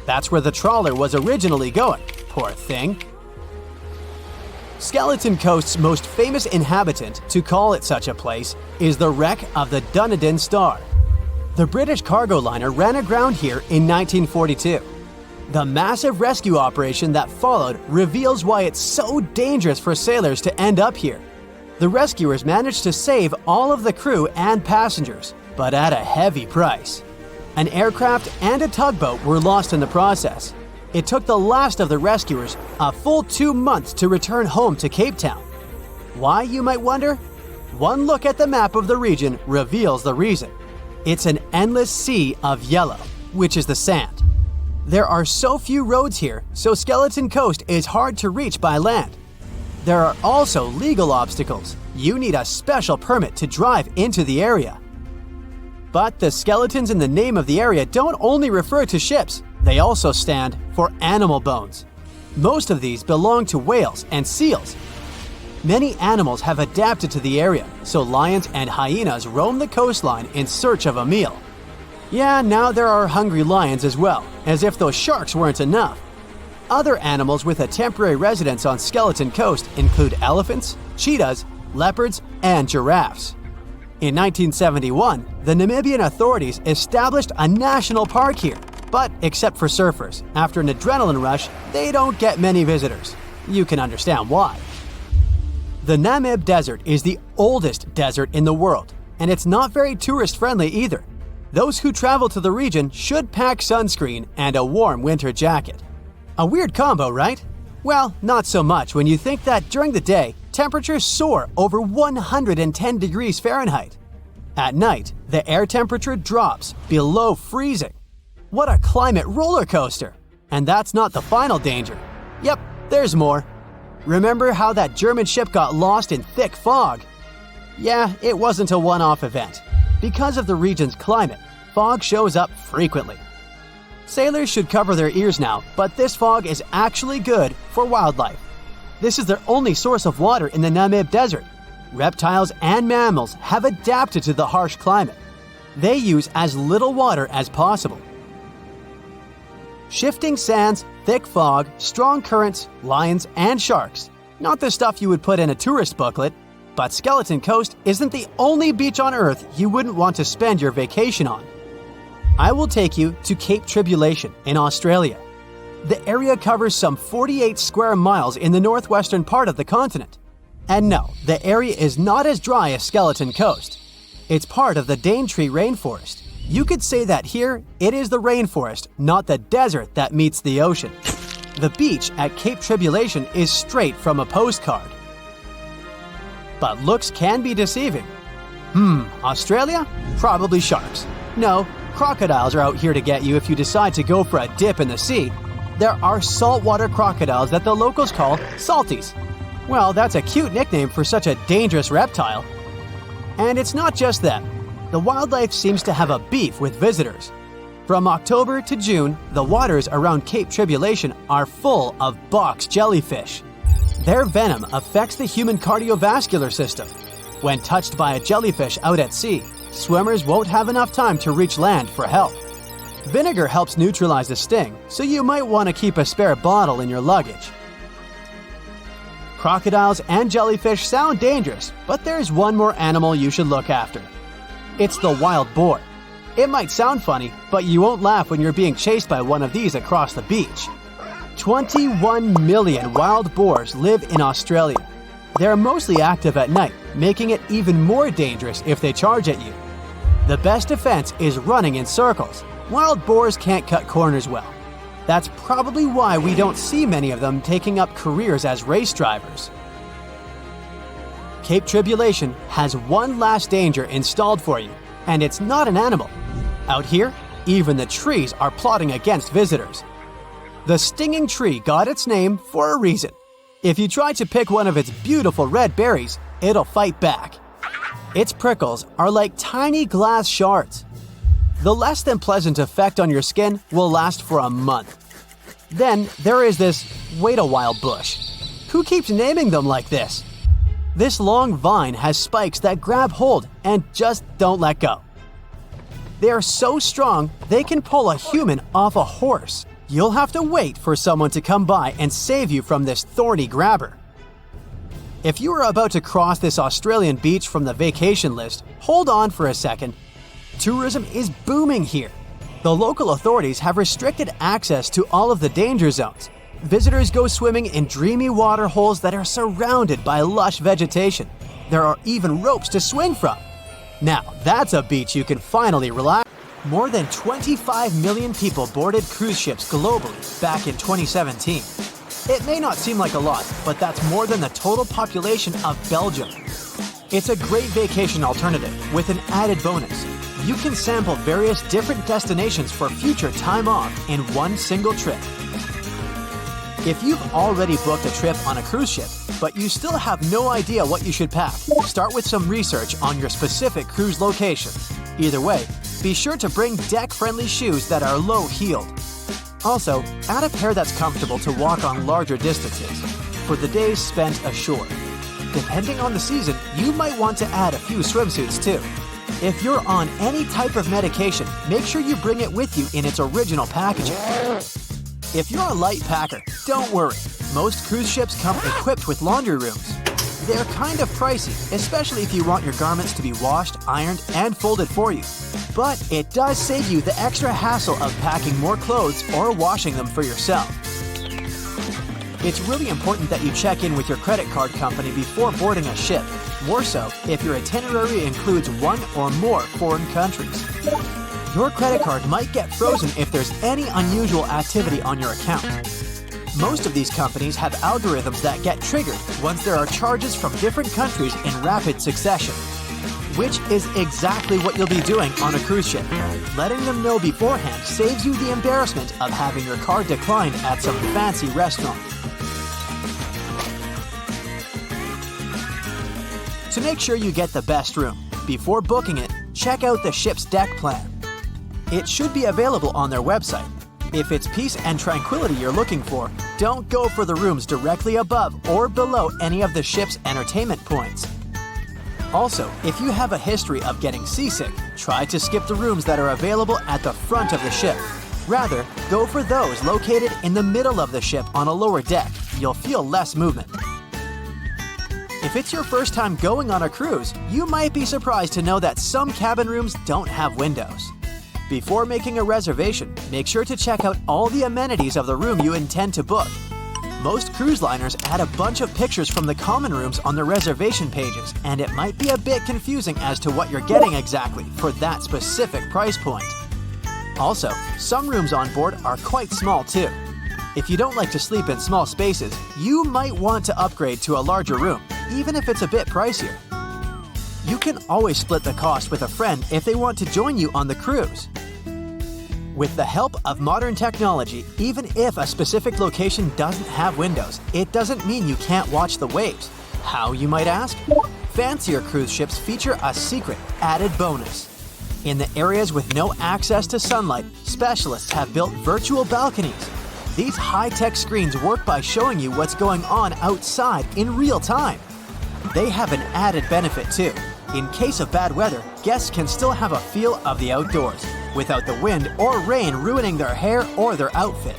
That's where the trawler was originally going, poor thing. Skeleton Coast's most famous inhabitant, to call it such a place, is the wreck of the Dunedin Star. The British cargo liner ran aground here in 1942. The massive rescue operation that followed reveals why it's so dangerous for sailors to end up here. The rescuers managed to save all of the crew and passengers, but at a heavy price. An aircraft and a tugboat were lost in the process. It took the last of the rescuers a full 2 months to return home to Cape Town. Why, you might wonder? One look at the map of the region reveals the reason. It's an endless sea of yellow, which is the sand. There are so few roads here, so Skeleton Coast is hard to reach by land. There are also legal obstacles. You need a special permit to drive into the area. But the skeletons in the name of the area don't only refer to ships, they also stand for animal bones. Most of these belong to whales and seals. Many animals have adapted to the area, so lions and hyenas roam the coastline in search of a meal. Yeah, now there are hungry lions as well, as if those sharks weren't enough. Other animals with a temporary residence on Skeleton Coast include elephants, cheetahs, leopards, and giraffes. In 1971, the Namibian authorities established a national park here, but except for surfers, after an adrenaline rush, they don't get many visitors. You can understand why. The Namib Desert is the oldest desert in the world, and it's not very tourist-friendly either. Those who travel to the region should pack sunscreen and a warm winter jacket. A weird combo, right? Well, not so much when you think that during the day, temperatures soar over 110 degrees Fahrenheit. At night, the air temperature drops below freezing. What a climate roller coaster! And that's not the final danger. Yep, there's more. Remember how that German ship got lost in thick fog? Yeah, it wasn't a one-off event. Because of the region's climate, fog shows up frequently. Sailors should cover their ears now, but this fog is actually good for wildlife. This is their only source of water in the Namib Desert. Reptiles and mammals have adapted to the harsh climate. They use as little water as possible. Shifting sands, thick fog, strong currents, lions, and sharks. Not the stuff you would put in a tourist booklet, but Skeleton Coast isn't the only beach on Earth you wouldn't want to spend your vacation on. I will take you to Cape Tribulation in Australia. The area covers some 48 square miles in the northwestern part of the continent. And no, the area is not as dry as Skeleton Coast. It's part of the Daintree rainforest. You could say that here, it is the rainforest, not the desert that meets the ocean. The beach at Cape Tribulation is straight from a postcard. But looks can be deceiving. Australia? Probably sharks. No, crocodiles are out here to get you if you decide to go for a dip in the sea. There are saltwater crocodiles that the locals call salties. Well, that's a cute nickname for such a dangerous reptile. And it's not just them. The wildlife seems to have a beef with visitors. From October to June, the waters around Cape Tribulation are full of box jellyfish. Their venom affects the human cardiovascular system. When touched by a jellyfish out at sea, swimmers won't have enough time to reach land for help. Vinegar helps neutralize the sting, so you might want to keep a spare bottle in your luggage. Crocodiles and jellyfish sound dangerous, but there's one more animal you should look after. It's the wild boar. It might sound funny, but you won't laugh when you're being chased by one of these across the beach. 21 million wild boars live in Australia. They're mostly active at night, making it even more dangerous if they charge at you. The best defense is running in circles. Wild boars can't cut corners well. That's probably why we don't see many of them taking up careers as race drivers. Cape Tribulation has one last danger installed for you, and it's not an animal. Out here, even the trees are plotting against visitors. The stinging tree got its name for a reason. If you try to pick one of its beautiful red berries, it'll fight back. Its prickles are like tiny glass shards. The less than pleasant effect on your skin will last for a month. Then there is this wait-a-while bush. Who keeps naming them like this? This long vine has spikes that grab hold and just don't let go. They are so strong they can pull a human off a horse. You'll have to wait for someone to come by and save you from this thorny grabber. If you are about to cross this Australian beach from the vacation list, hold on for a second. Tourism is booming here. The local authorities have restricted access to all of the danger zones. Visitors go swimming in dreamy water holes that are surrounded by lush vegetation. There are even ropes to swing from. Now, that's a beach you can finally relax. More than 25 million people boarded cruise ships globally back in 2017. It may not seem like a lot, but that's more than the total population of Belgium. It's a great vacation alternative with an added bonus. You can sample various different destinations for future time off in one single trip. If you've already booked a trip on a cruise ship, but you still have no idea what you should pack, start with some research on your specific cruise locations. Either way, be sure to bring deck-friendly shoes that are low-heeled. Also, add a pair that's comfortable to walk on larger distances for the days spent ashore. Depending on the season, you might want to add a few swimsuits too. If you're on any type of medication, make sure you bring it with you in its original packaging. If you're a light packer, don't worry. Most cruise ships come equipped with laundry rooms. They're kind of pricey, especially if you want your garments to be washed, ironed, and folded for you. But it does save you the extra hassle of packing more clothes or washing them for yourself. It's really important that you check in with your credit card company before boarding a ship, more so if your itinerary includes one or more foreign countries. Your credit card might get frozen if there's any unusual activity on your account. Most of these companies have algorithms that get triggered once there are charges from different countries in rapid succession, which is exactly what you'll be doing on a cruise ship. Letting them know beforehand saves you the embarrassment of having your card declined at some fancy restaurant. To make sure you get the best room, before booking it, check out the ship's deck plan. It should be available on their website. If it's peace and tranquility you're looking for, don't go for the rooms directly above or below any of the ship's entertainment points. Also, if you have a history of getting seasick, try to skip the rooms that are available at the front of the ship. Rather, go for those located in the middle of the ship on a lower deck. You'll feel less movement. If it's your first time going on a cruise, you might be surprised to know that some cabin rooms don't have windows. Before making a reservation, make sure to check out all the amenities of the room you intend to book. Most cruise liners add a bunch of pictures from the common rooms on their reservation pages, and it might be a bit confusing as to what you're getting exactly for that specific price point. Also, some rooms on board are quite small too. If you don't like to sleep in small spaces, you might want to upgrade to a larger room, even if it's a bit pricier. You can always split the cost with a friend if they want to join you on the cruise. With the help of modern technology, even if a specific location doesn't have windows, it doesn't mean you can't watch the waves. How, you might ask? Fancier cruise ships feature a secret, added bonus. In the areas with no access to sunlight, specialists have built virtual balconies. These high-tech screens work by showing you what's going on outside in real time. They have an added benefit too. In case of bad weather, guests can still have a feel of the outdoors, without the wind or rain ruining their hair or their outfit.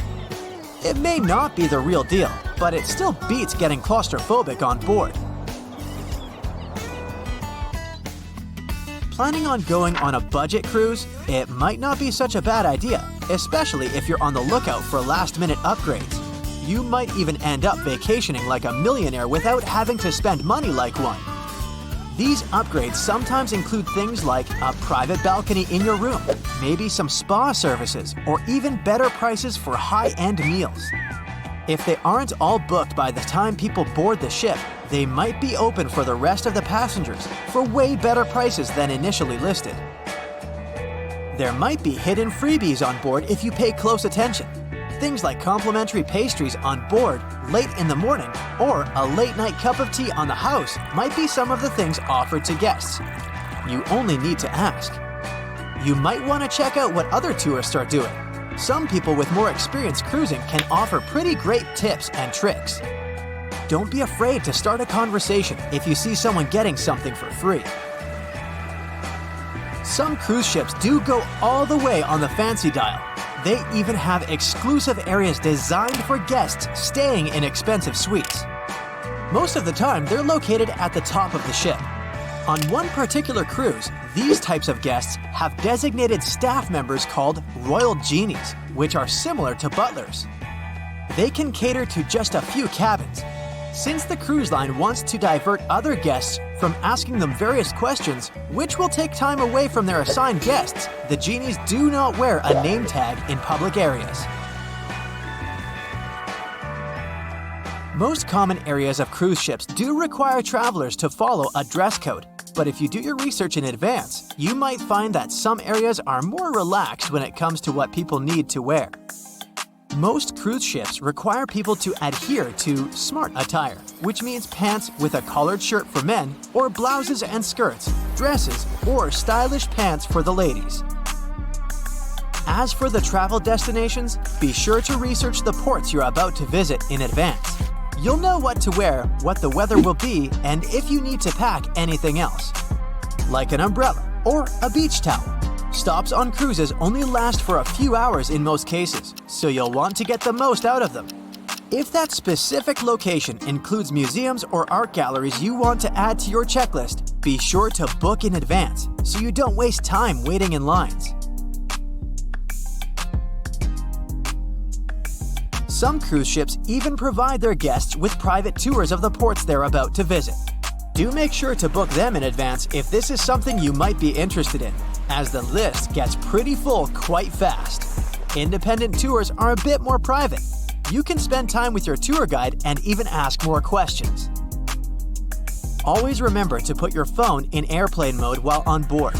It may not be the real deal, but it still beats getting claustrophobic on board. Planning on going on a budget cruise? It might not be such a bad idea, especially if you're on the lookout for last-minute upgrades. You might even end up vacationing like a millionaire without having to spend money like one. These upgrades sometimes include things like a private balcony in your room, maybe some spa services, or even better prices for high-end meals. If they aren't all booked by the time people board the ship, they might be open for the rest of the passengers for way better prices than initially listed. There might be hidden freebies on board if you pay close attention. Things like complimentary pastries on board late in the morning or a late-night cup of tea on the house might be some of the things offered to guests. You only need to ask. You might want to check out what other tourists are doing. Some people with more experience cruising can offer pretty great tips and tricks. Don't be afraid to start a conversation if you see someone getting something for free. Some cruise ships do go all the way on the fancy dial. They even have exclusive areas designed for guests staying in expensive suites. Most of the time, they're located at the top of the ship. On one particular cruise, these types of guests have designated staff members called royal genies, which are similar to butlers. They can cater to just a few cabins. Since the cruise line wants to divert other guests from asking them various questions, which will take time away from their assigned guests, the genies do not wear a name tag in public areas. Most common areas of cruise ships do require travelers to follow a dress code, but if you do your research in advance, you might find that some areas are more relaxed when it comes to what people need to wear. Most cruise ships require people to adhere to smart attire, which means pants with a collared shirt for men, or blouses and skirts, dresses, or stylish pants for the ladies. As for the travel destinations, be sure to research the ports you're about to visit in advance. You'll know what to wear, what the weather will be, and if you need to pack anything else, like an umbrella or a beach towel. Stops on cruises only last for a few hours in most cases, so you'll want to get the most out of them. If that specific location includes museums or art galleries you want to add to your checklist, be sure to book in advance so you don't waste time waiting in lines. Some cruise ships even provide their guests with private tours of the ports they're about to visit. Do make sure to book them in advance if this is something you might be interested in, as the list gets pretty full quite fast. Independent tours are a bit more private. You can spend time with your tour guide and even ask more questions. Always remember to put your phone in airplane mode while on board.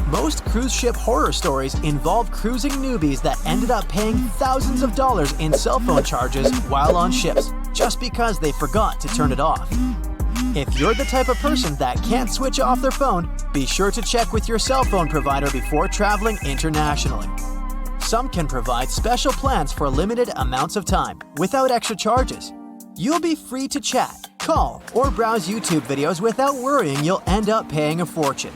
Most cruise ship horror stories involve cruising newbies that ended up paying thousands of dollars in cell phone charges while on ships, just because they forgot to turn it off. If you're the type of person that can't switch off their phone, be sure to check with your cell phone provider before traveling internationally. Some can provide special plans for limited amounts of time, without extra charges. You'll be free to chat, call, or browse YouTube videos without worrying you'll end up paying a fortune.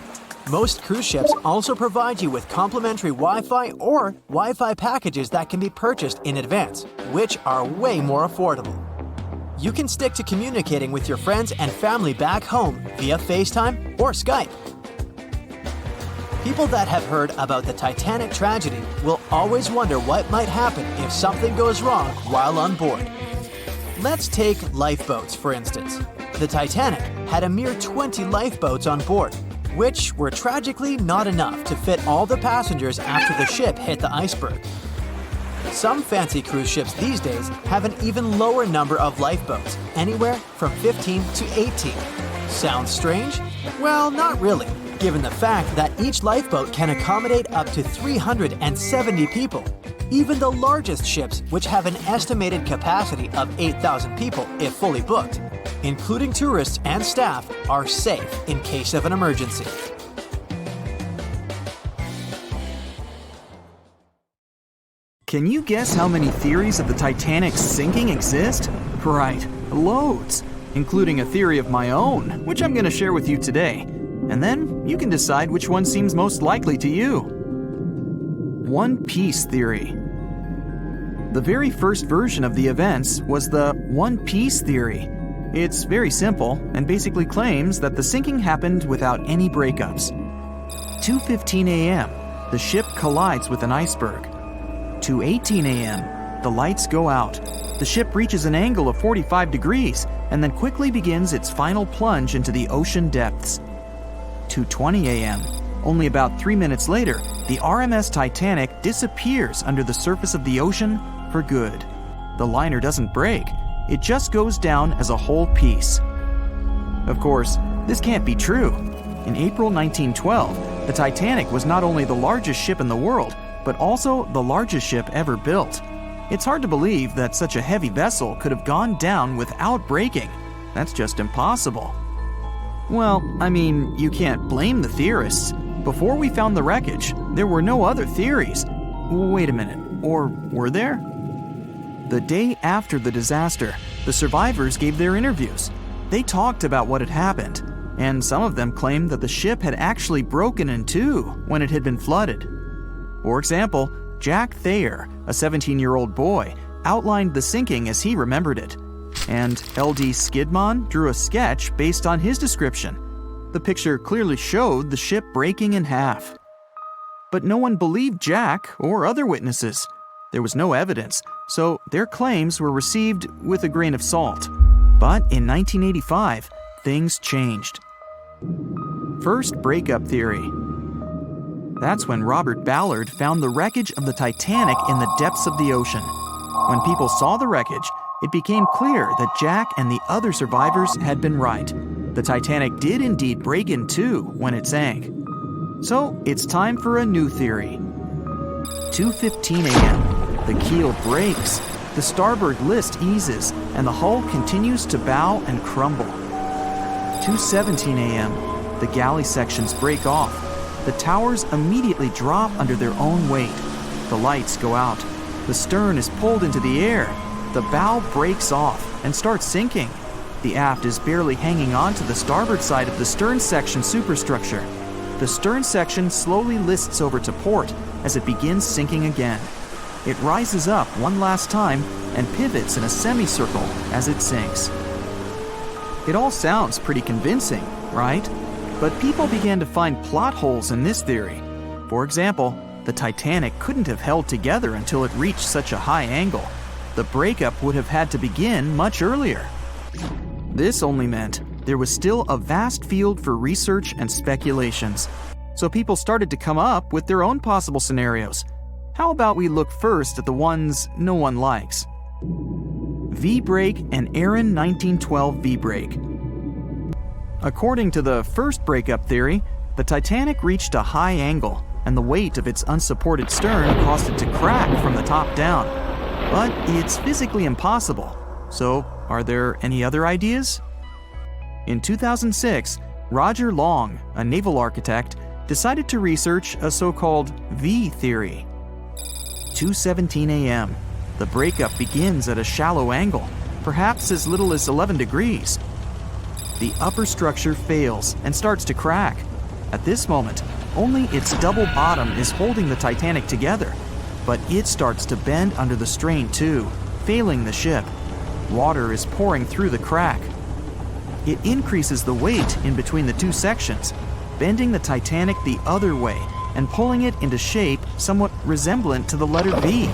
Most cruise ships also provide you with complimentary Wi-Fi or Wi-Fi packages that can be purchased in advance, which are way more affordable. You can stick to communicating with your friends and family back home via FaceTime or Skype. People that have heard about the Titanic tragedy will always wonder what might happen if something goes wrong while on board. Let's take lifeboats, for instance. The Titanic had a mere 20 lifeboats on board, which were tragically not enough to fit all the passengers after the ship hit the iceberg. Some fancy cruise ships these days have an even lower number of lifeboats, anywhere from 15 to 18. Sounds strange? Well, not really, given the fact that each lifeboat can accommodate up to 370 people. Even the largest ships, which have an estimated capacity of 8,000 people if fully booked, including tourists and staff, are safe in case of an emergency. Can you guess how many theories of the Titanic's sinking exist? Right, loads, including a theory of my own, which I'm going to share with you today. And then you can decide which one seems most likely to you. One Piece theory. The very first version of the events was the One Piece theory. It's very simple and basically claims that the sinking happened without any breakups. 2:15 a.m., the ship collides with an iceberg. 2:18 a.m., the lights go out. The ship reaches an angle of 45 degrees and then quickly begins its final plunge into the ocean depths. 2:20 a.m., only about 3 minutes later, the RMS Titanic disappears under the surface of the ocean for good. The liner doesn't break, it just goes down as a whole piece. Of course, this can't be true. In April 1912, the Titanic was not only the largest ship in the world, but also the largest ship ever built. It's hard to believe that such a heavy vessel could have gone down without breaking. That's just impossible. Well, I mean, you can't blame the theorists. Before we found the wreckage, there were no other theories. Wait a minute, or were there? The day after the disaster, the survivors gave their interviews. They talked about what had happened, and some of them claimed that the ship had actually broken in two when it had been flooded. For example, Jack Thayer, a 17-year-old boy, outlined the sinking as he remembered it. And L.D. Skidmon drew a sketch based on his description. The picture clearly showed the ship breaking in half. But no one believed Jack or other witnesses. There was no evidence, so their claims were received with a grain of salt. But in 1985, things changed. First, breakup theory. That's when Robert Ballard found the wreckage of the Titanic in the depths of the ocean. When people saw the wreckage, it became clear that Jack and the other survivors had been right. The Titanic did indeed break in two when it sank. So it's time for a new theory. 2:15 a.m. The keel breaks, the starboard list eases, and the hull continues to bow and crumble. 2:17 a.m. The galley sections break off. The towers immediately drop under their own weight. The lights go out. The stern is pulled into the air. The bow breaks off and starts sinking. The aft is barely hanging on to the starboard side of the stern section superstructure. The stern section slowly lists over to port as it begins sinking again. It rises up one last time and pivots in a semicircle as it sinks. It all sounds pretty convincing, right? But people began to find plot holes in this theory. For example, the Titanic couldn't have held together until it reached such a high angle. The breakup would have had to begin much earlier. This only meant there was still a vast field for research and speculations. So people started to come up with their own possible scenarios. How about we look first at the ones no one likes? V-break and Aaron 1912 V-break. According to the first breakup theory, the Titanic reached a high angle, and the weight of its unsupported stern caused it to crack from the top down. But it's physically impossible. So, are there any other ideas? In 2006, Roger Long, a naval architect, decided to research a so-called V theory. 2:17 a.m. The breakup begins at a shallow angle, perhaps as little as 11 degrees. The upper structure fails and starts to crack. At this moment, only its double bottom is holding the Titanic together, but it starts to bend under the strain too, failing the ship. Water is pouring through the crack. It increases the weight in between the two sections, bending the Titanic the other way and pulling it into shape somewhat resemblant to the letter V.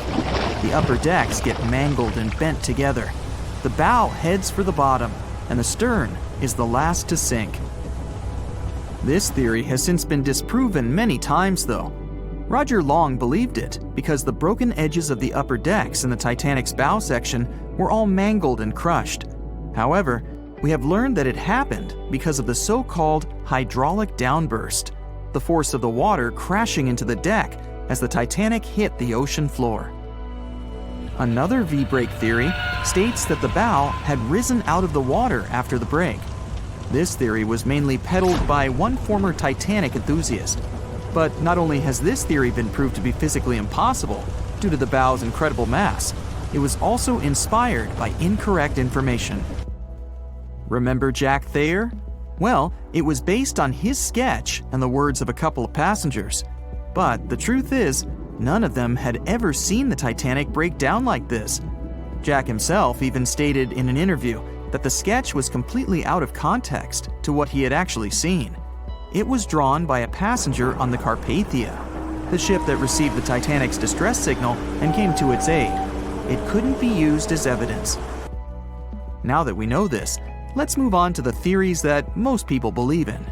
The upper decks get mangled and bent together. The bow heads for the bottom, and the stern is the last to sink. This theory has since been disproven many times, though. Roger Long believed it because the broken edges of the upper decks in the Titanic's bow section were all mangled and crushed. However, we have learned that it happened because of the so-called hydraulic downburst, the force of the water crashing into the deck as the Titanic hit the ocean floor. Another V-break theory states that the bow had risen out of the water after the break. This theory was mainly peddled by one former Titanic enthusiast. But not only has this theory been proved to be physically impossible due to the bow's incredible mass, it was also inspired by incorrect information. Remember Jack Thayer? Well, it was based on his sketch and the words of a couple of passengers. But the truth is, none of them had ever seen the Titanic break down like this. Jack himself even stated in an interview that the sketch was completely out of context to what he had actually seen. It was drawn by a passenger on the Carpathia, the ship that received the Titanic's distress signal and came to its aid. It couldn't be used as evidence. Now that we know this, let's move on to the theories that most people believe in.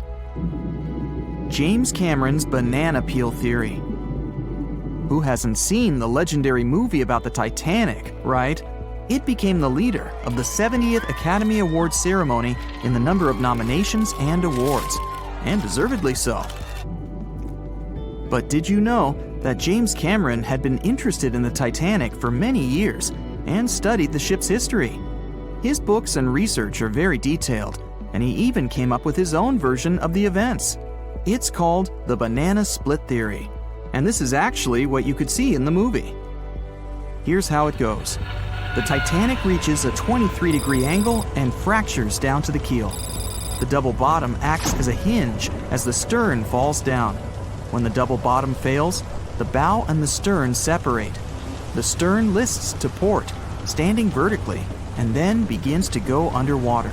James Cameron's banana peel theory. Who hasn't seen the legendary movie about the Titanic, right? It became the leader of the 70th Academy Awards ceremony in the number of nominations and awards, and deservedly so. But did you know that James Cameron had been interested in the Titanic for many years and studied the ship's history? His books and research are very detailed, and he even came up with his own version of the events. It's called the banana split theory, and this is actually what you could see in the movie. Here's how it goes. The Titanic reaches a 23-degree angle and fractures down to the keel. The double bottom acts as a hinge as the stern falls down. When the double bottom fails, the bow and the stern separate. The stern lists to port, standing vertically, and then begins to go underwater.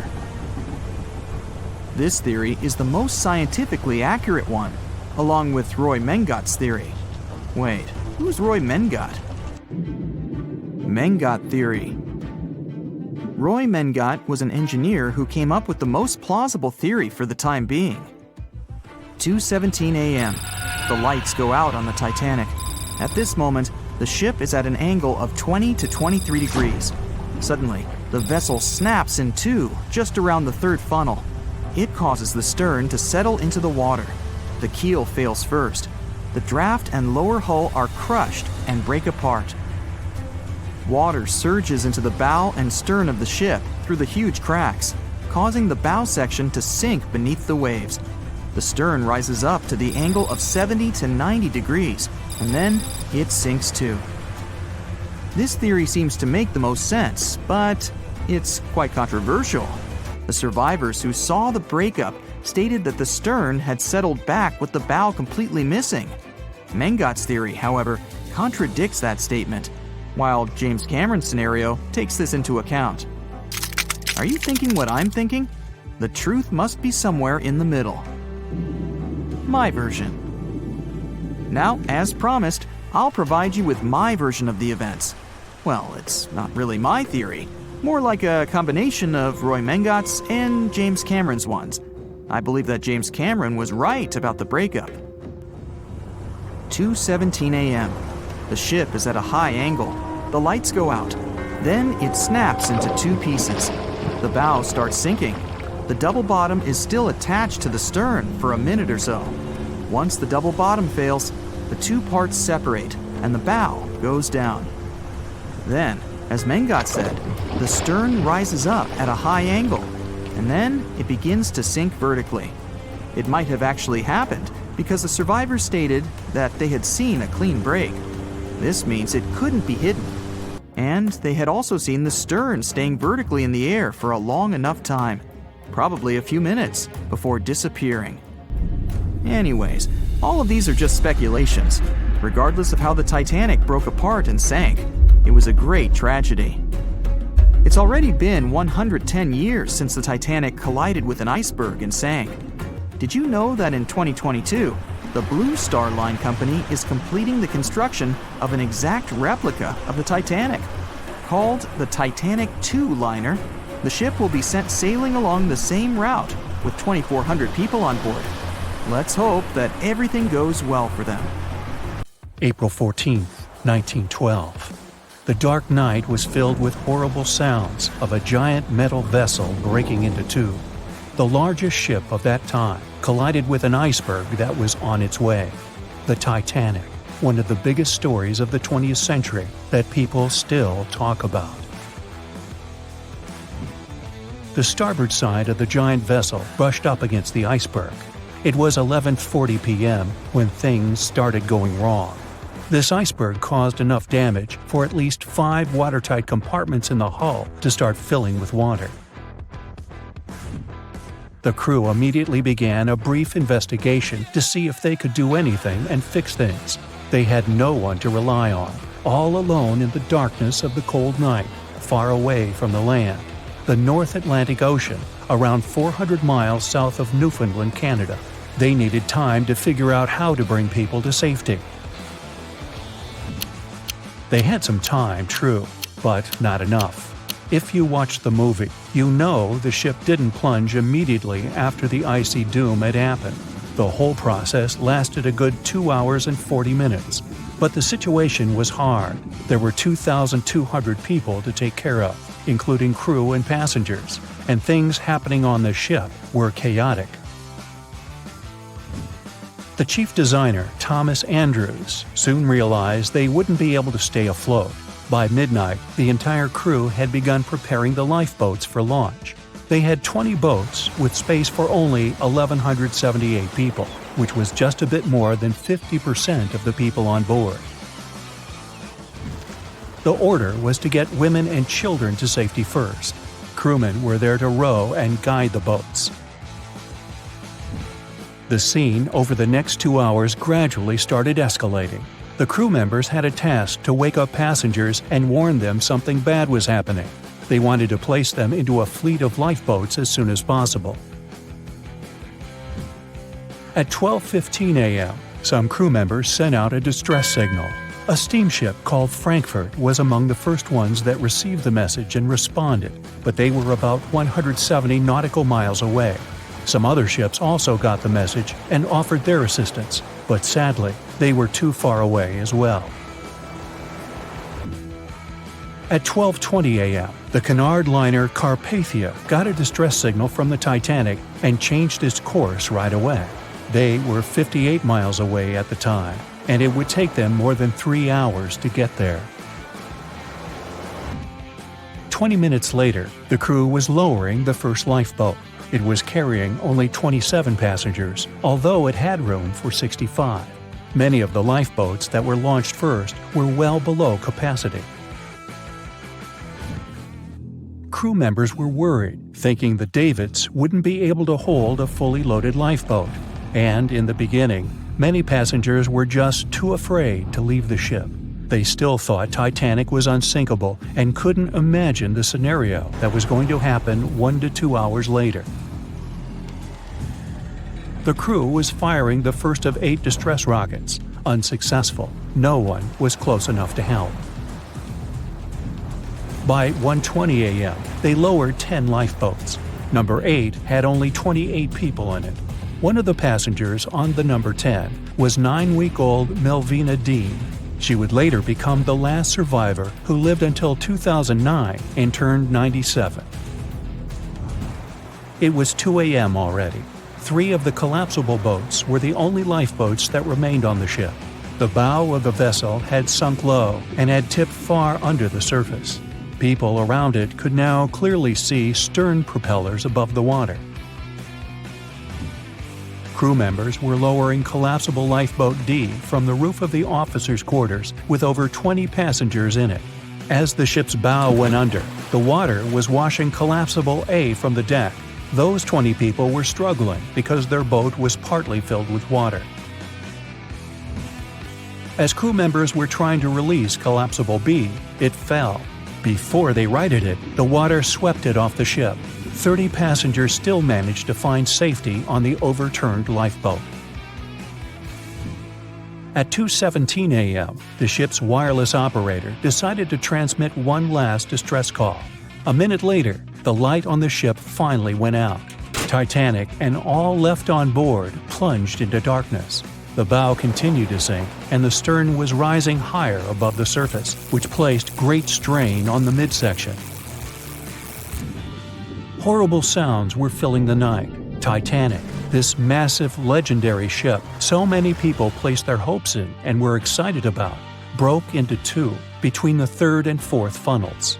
This theory is the most scientifically accurate one, along with Roy Mengot's theory. Wait, who's Roy Mengot? Mengot theory. Roy Mengot was an engineer who came up with the most plausible theory for the time being. 2:17 a.m. The lights go out on the Titanic. At this moment, the ship is at an angle of 20 to 23 degrees. Suddenly, the vessel snaps in two just around the third funnel. It causes the stern to settle into the water. The keel fails first. The draft and lower hull are crushed and break apart. Water surges into the bow and stern of the ship through the huge cracks, causing the bow section to sink beneath the waves. The stern rises up to the angle of 70 to 90 degrees, and then it sinks too. This theory seems to make the most sense, but it's quite controversial. The survivors who saw the breakup stated that the stern had settled back with the bow completely missing. Mengot's theory, however, contradicts that statement, while James Cameron's scenario takes this into account. Are you thinking what I'm thinking? The truth must be somewhere in the middle. My version. Now, as promised, I'll provide you with my version of the events. Well, it's not really my theory, more like a combination of Roy Mengot's and James Cameron's ones. I believe that James Cameron was right about the breakup. 2:17 a.m. The ship is at a high angle. The lights go out. Then it snaps into two pieces. The bow starts sinking. The double bottom is still attached to the stern for a minute or so. Once the double bottom fails, the two parts separate and the bow goes down. Then, as Mengot said, the stern rises up at a high angle, and then it begins to sink vertically. It might have actually happened because the survivors stated that they had seen a clean break. This means it couldn't be hidden. And they had also seen the stern staying vertically in the air for a long enough time, probably a few minutes, before disappearing. Anyways, all of these are just speculations. Regardless of how the Titanic broke apart and sank, it was a great tragedy. It's already been 110 years since the Titanic collided with an iceberg and sank. Did you know that in 2022, the Blue Star Line Company is completing the construction of an exact replica of the Titanic? Called the Titanic II liner, the ship will be sent sailing along the same route with 2,400 people on board. Let's hope that everything goes well for them. April 14, 1912. The dark night was filled with horrible sounds of a giant metal vessel breaking into two. The largest ship of that time collided with an iceberg that was on its way. The Titanic, one of the biggest stories of the 20th century that people still talk about. The starboard side of the giant vessel brushed up against the iceberg. It was 11:40 p.m. when things started going wrong. This iceberg caused enough damage for at least 5 watertight compartments in the hull to start filling with water. The crew immediately began a brief investigation to see if they could do anything and fix things. They had no one to rely on, all alone in the darkness of the cold night, far away from the land, the North Atlantic Ocean, around 400 miles south of Newfoundland, Canada. They needed time to figure out how to bring people to safety. They had some time, true, but not enough. If you watched the movie, you know the ship didn't plunge immediately after the icy doom had happened. The whole process lasted a good 2 hours and 40 minutes. But the situation was hard. There were 2,200 people to take care of, including crew and passengers, and things happening on the ship were chaotic. The chief designer, Thomas Andrews, soon realized they wouldn't be able to stay afloat. By midnight, the entire crew had begun preparing the lifeboats for launch. They had 20 boats with space for only 1,178 people, which was just a bit more than 50% of the people on board. The order was to get women and children to safety first. Crewmen were there to row and guide the boats. The scene over the next 2 hours gradually started escalating. The crew members had a task to wake up passengers and warn them something bad was happening. They wanted to place them into a fleet of lifeboats as soon as possible. At 12:15 a.m., some crew members sent out a distress signal. A steamship called Frankfurt was among the first ones that received the message and responded, but they were about 170 nautical miles away. Some other ships also got the message and offered their assistance, but sadly, they were too far away as well. At 12:20 a.m., the Cunard liner Carpathia got a distress signal from the Titanic and changed its course right away. They were 58 miles away at the time, and it would take them more than 3 hours to get there. 20 minutes later, the crew was lowering the first lifeboat. It was carrying only 27 passengers, although it had room for 65. Many of the lifeboats that were launched first were well below capacity. Crew members were worried, thinking the Davids wouldn't be able to hold a fully loaded lifeboat. And in the beginning, many passengers were just too afraid to leave the ship. They still thought Titanic was unsinkable and couldn't imagine the scenario that was going to happen 1 to 2 hours later. The crew was firing the first of 8 distress rockets. Unsuccessful. No one was close enough to help. By 1:20 a.m., they lowered 10 lifeboats. Number 8 had only 28 people in it. One of the passengers on the number 10 was 9-week-old Melvina Dean. She would later become the last survivor who lived until 2009 and turned 97. It was 2 a.m. already. 3 of the collapsible boats were the only lifeboats that remained on the ship. The bow of the vessel had sunk low and had tipped far under the surface. People around it could now clearly see stern propellers above the water. Crew members were lowering collapsible lifeboat D from the roof of the officers' quarters with over 20 passengers in it. As the ship's bow went under, the water was washing collapsible A from the deck. Those 20 people were struggling because their boat was partly filled with water. As crew members were trying to release collapsible B, it fell. Before they righted it, the water swept it off the ship. 30 passengers still managed to find safety on the overturned lifeboat. At 2:17 a.m., the ship's wireless operator decided to transmit one last distress call. A minute later, the light on the ship finally went out. Titanic and all left on board plunged into darkness. The bow continued to sink, and the stern was rising higher above the surface, which placed great strain on the midsection. Horrible sounds were filling the night. Titanic, this massive, legendary ship so many people placed their hopes in and were excited about, broke into 2 between the 3rd and 4th funnels.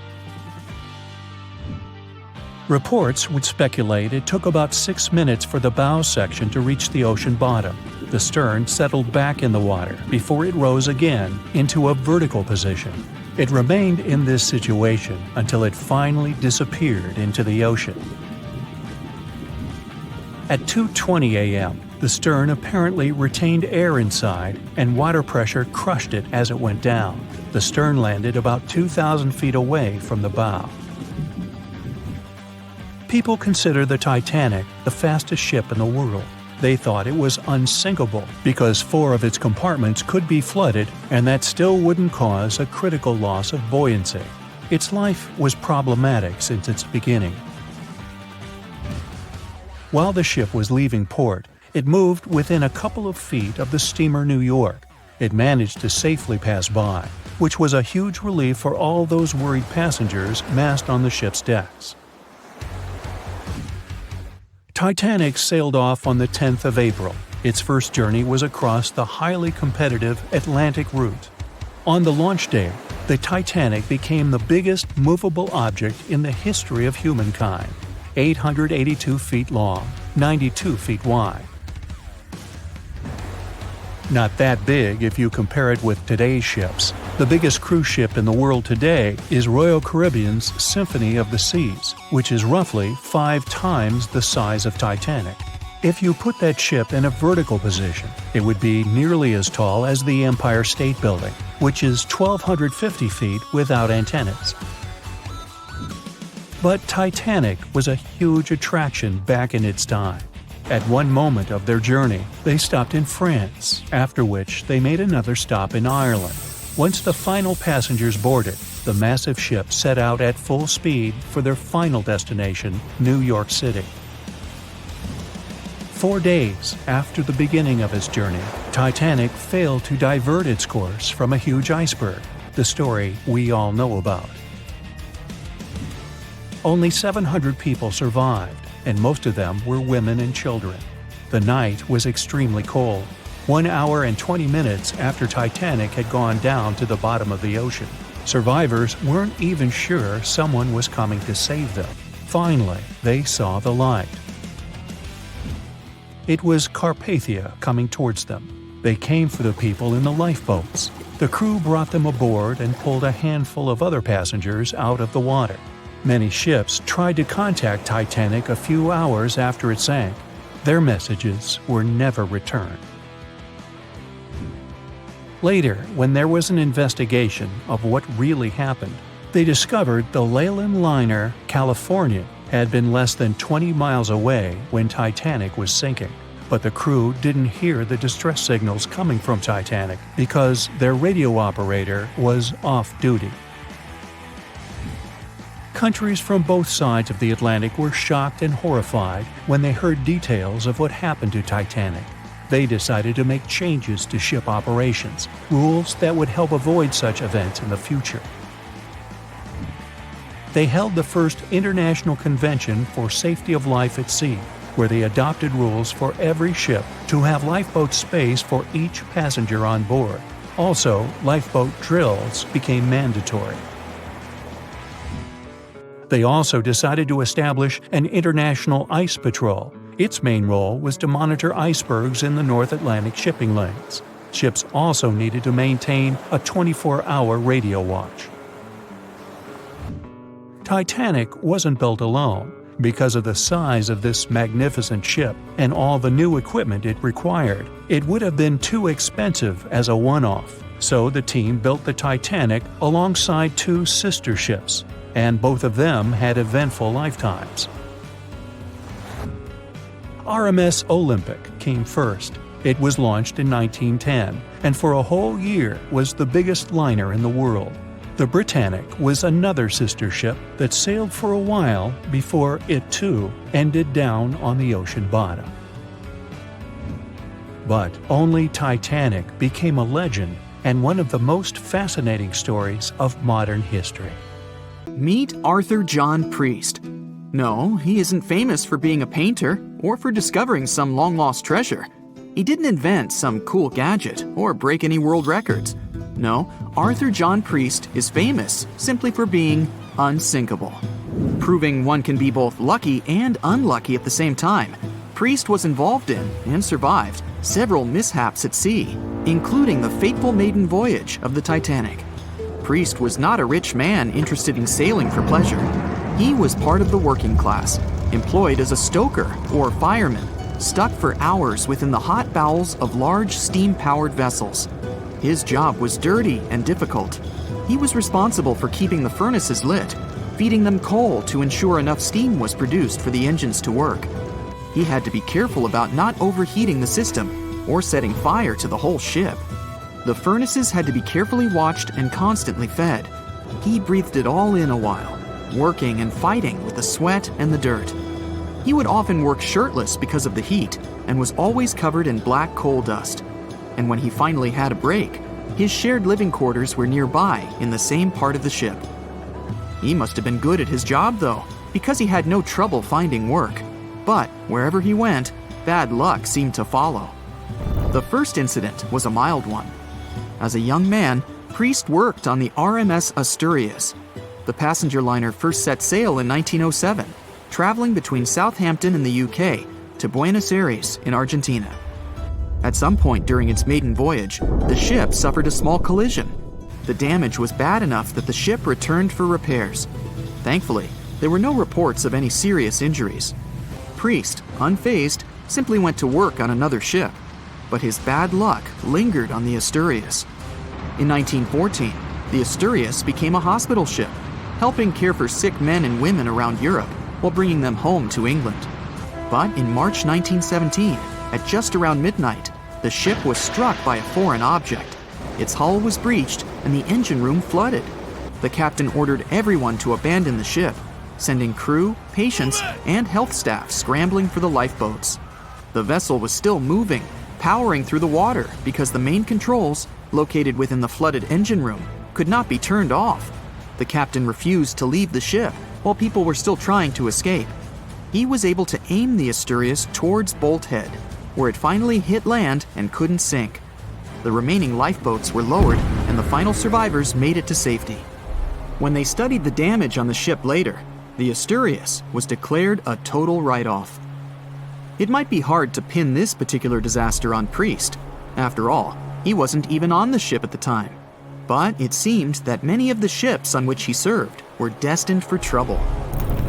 Reports would speculate it took about 6 minutes for the bow section to reach the ocean bottom. The stern settled back in the water before it rose again into a vertical position. It remained in this situation until it finally disappeared into the ocean. At 2:20 a.m., the stern apparently retained air inside, and water pressure crushed it as it went down. The stern landed about 2,000 feet away from the bow. People consider the Titanic the fastest ship in the world. They thought it was unsinkable because 4 of its compartments could be flooded, and that still wouldn't cause a critical loss of buoyancy. Its life was problematic since its beginning. While the ship was leaving port, it moved within a couple of feet of the steamer New York. It managed to safely pass by, which was a huge relief for all those worried passengers massed on the ship's decks. Titanic sailed off on the 10th of April. Its first journey was across the highly competitive Atlantic route. On the launch day, the Titanic became the biggest movable object in the history of humankind, 882 feet long, 92 feet wide. Not that big if you compare it with today's ships. The biggest cruise ship in the world today is Royal Caribbean's Symphony of the Seas, which is roughly 5 times the size of Titanic. If you put that ship in a vertical position, it would be nearly as tall as the Empire State Building, which is 1,250 feet without antennas. But Titanic was a huge attraction back in its time. At one moment of their journey, they stopped in France, after which they made another stop in Ireland. Once the final passengers boarded, the massive ship set out at full speed for their final destination, New York City. 4 days after the beginning of its journey, Titanic failed to divert its course from a huge iceberg, the story we all know about. Only 700 people survived, and most of them were women and children. The night was extremely cold, 1 hour and 20 minutes after Titanic had gone down to the bottom of the ocean. Survivors weren't even sure someone was coming to save them. Finally, they saw the light. It was Carpathia coming towards them. They came for the people in the lifeboats. The crew brought them aboard and pulled a handful of other passengers out of the water. Many ships tried to contact Titanic a few hours after it sank. Their messages were never returned. Later, when there was an investigation of what really happened, they discovered the Leyland liner California had been less than 20 miles away when Titanic was sinking. But the crew didn't hear the distress signals coming from Titanic because their radio operator was off duty. Countries from both sides of the Atlantic were shocked and horrified when they heard details of what happened to Titanic. They decided to make changes to ship operations, rules that would help avoid such events in the future. They held the first International Convention for Safety of Life at Sea, where they adopted rules for every ship to have lifeboat space for each passenger on board. Also, lifeboat drills became mandatory. They also decided to establish an international ice patrol. Its main role was to monitor icebergs in the North Atlantic shipping lanes. Ships also needed to maintain a 24-hour radio watch. Titanic wasn't built alone. Because of the size of this magnificent ship and all the new equipment it required, it would have been too expensive as a one-off. So the team built the Titanic alongside 2 sister ships, and both of them had eventful lifetimes. RMS Olympic came first. It was launched in 1910, and for a whole year was the biggest liner in the world. The Britannic was another sister ship that sailed for a while before it too ended down on the ocean bottom. But only Titanic became a legend and one of the most fascinating stories of modern history. Meet Arthur John Priest. No, he isn't famous for being a painter or for discovering some long-lost treasure. He didn't invent some cool gadget or break any world records. No, Arthur John Priest is famous simply for being unsinkable. Proving one can be both lucky and unlucky at the same time, Priest was involved in and survived several mishaps at sea, including the fateful maiden voyage of the Titanic. Priest was not a rich man interested in sailing for pleasure. He was part of the working class, employed as a stoker or fireman, stuck for hours within the hot bowels of large steam-powered vessels. His job was dirty and difficult. He was responsible for keeping the furnaces lit, feeding them coal to ensure enough steam was produced for the engines to work. He had to be careful about not overheating the system or setting fire to the whole ship. The furnaces had to be carefully watched and constantly fed. He breathed it all in a while, working and fighting with the sweat and the dirt. He would often work shirtless because of the heat and was always covered in black coal dust. And when he finally had a break, his shared living quarters were nearby in the same part of the ship. He must have been good at his job, though, because he had no trouble finding work. But wherever he went, bad luck seemed to follow. The first incident was a mild one. As a young man, Priest worked on the RMS Asturias. The passenger liner first set sail in 1907, traveling between Southampton in the UK to Buenos Aires in Argentina. At some point during its maiden voyage, the ship suffered a small collision. The damage was bad enough that the ship returned for repairs. Thankfully, there were no reports of any serious injuries. Priest, unfazed, simply went to work on another ship, but his bad luck lingered on the Asturias. In 1914, the Asturias became a hospital ship, helping care for sick men and women around Europe while bringing them home to England. But in March 1917, at just around midnight, the ship was struck by a foreign object. Its hull was breached and the engine room flooded. The captain ordered everyone to abandon the ship, sending crew, patients, and health staff scrambling for the lifeboats. The vessel was still moving, powering through the water because the main controls, located within the flooded engine room, could not be turned off. The captain refused to leave the ship while people were still trying to escape. He was able to aim the Asturias towards Bolt Head, where it finally hit land and couldn't sink. The remaining lifeboats were lowered and the final survivors made it to safety. When they studied the damage on the ship later, the Asturias was declared a total write-off. It might be hard to pin this particular disaster on Priest. After all, he wasn't even on the ship at the time. But it seemed that many of the ships on which he served were destined for trouble.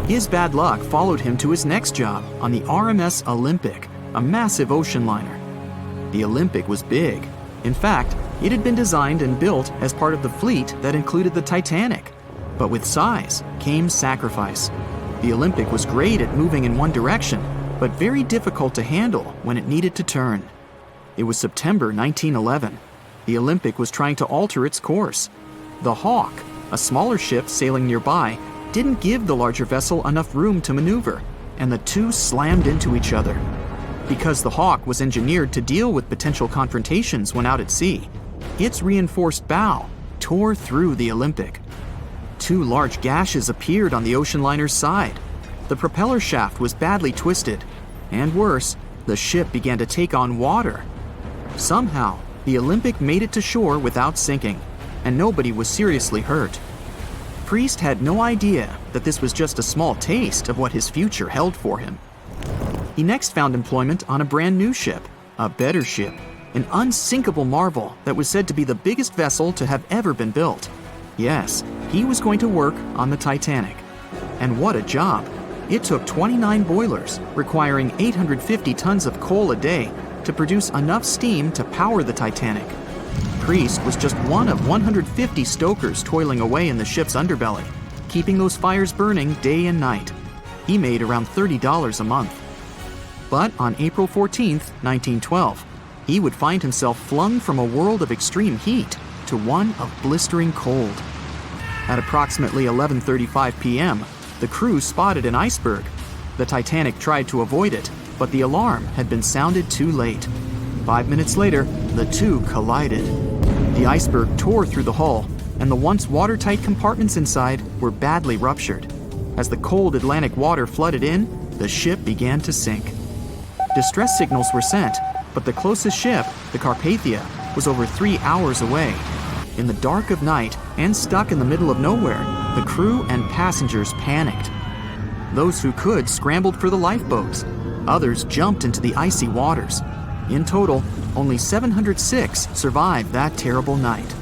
His bad luck followed him to his next job on the RMS Olympic, a massive ocean liner. The Olympic was big. In fact, it had been designed and built as part of the fleet that included the Titanic. But with size came sacrifice. The Olympic was great at moving in one direction, but very difficult to handle when it needed to turn. It was September 1911. The Olympic was trying to alter its course. The Hawk, a smaller ship sailing nearby, didn't give the larger vessel enough room to maneuver, and the two slammed into each other. Because the Hawk was engineered to deal with potential confrontations when out at sea, its reinforced bow tore through the Olympic. Two large gashes appeared on the ocean liner's side. The propeller shaft was badly twisted, and worse, the ship began to take on water. Somehow, the Olympic made it to shore without sinking, and nobody was seriously hurt. Priest had no idea that this was just a small taste of what his future held for him. He next found employment on a brand new ship, a better ship, an unsinkable marvel that was said to be the biggest vessel to have ever been built. Yes, he was going to work on the Titanic. And what a job! It took 29 boilers, requiring 850 tons of coal a day to produce enough steam to power the Titanic. Priest was just one of 150 stokers toiling away in the ship's underbelly, keeping those fires burning day and night. He made around $30 a month. But on April 14, 1912, he would find himself flung from a world of extreme heat to one of blistering cold. At approximately 11:35 p.m., the crew spotted an iceberg. The Titanic tried to avoid it, but the alarm had been sounded too late. 5 minutes later, the two collided. The iceberg tore through the hull, and the once watertight compartments inside were badly ruptured. As the cold Atlantic water flooded in, the ship began to sink. Distress signals were sent, but the closest ship, the Carpathia, was over 3 hours away. In the dark of night and stuck in the middle of nowhere, the crew and passengers panicked. Those who could scrambled for the lifeboats. Others jumped into the icy waters. In total, only 706 survived that terrible night.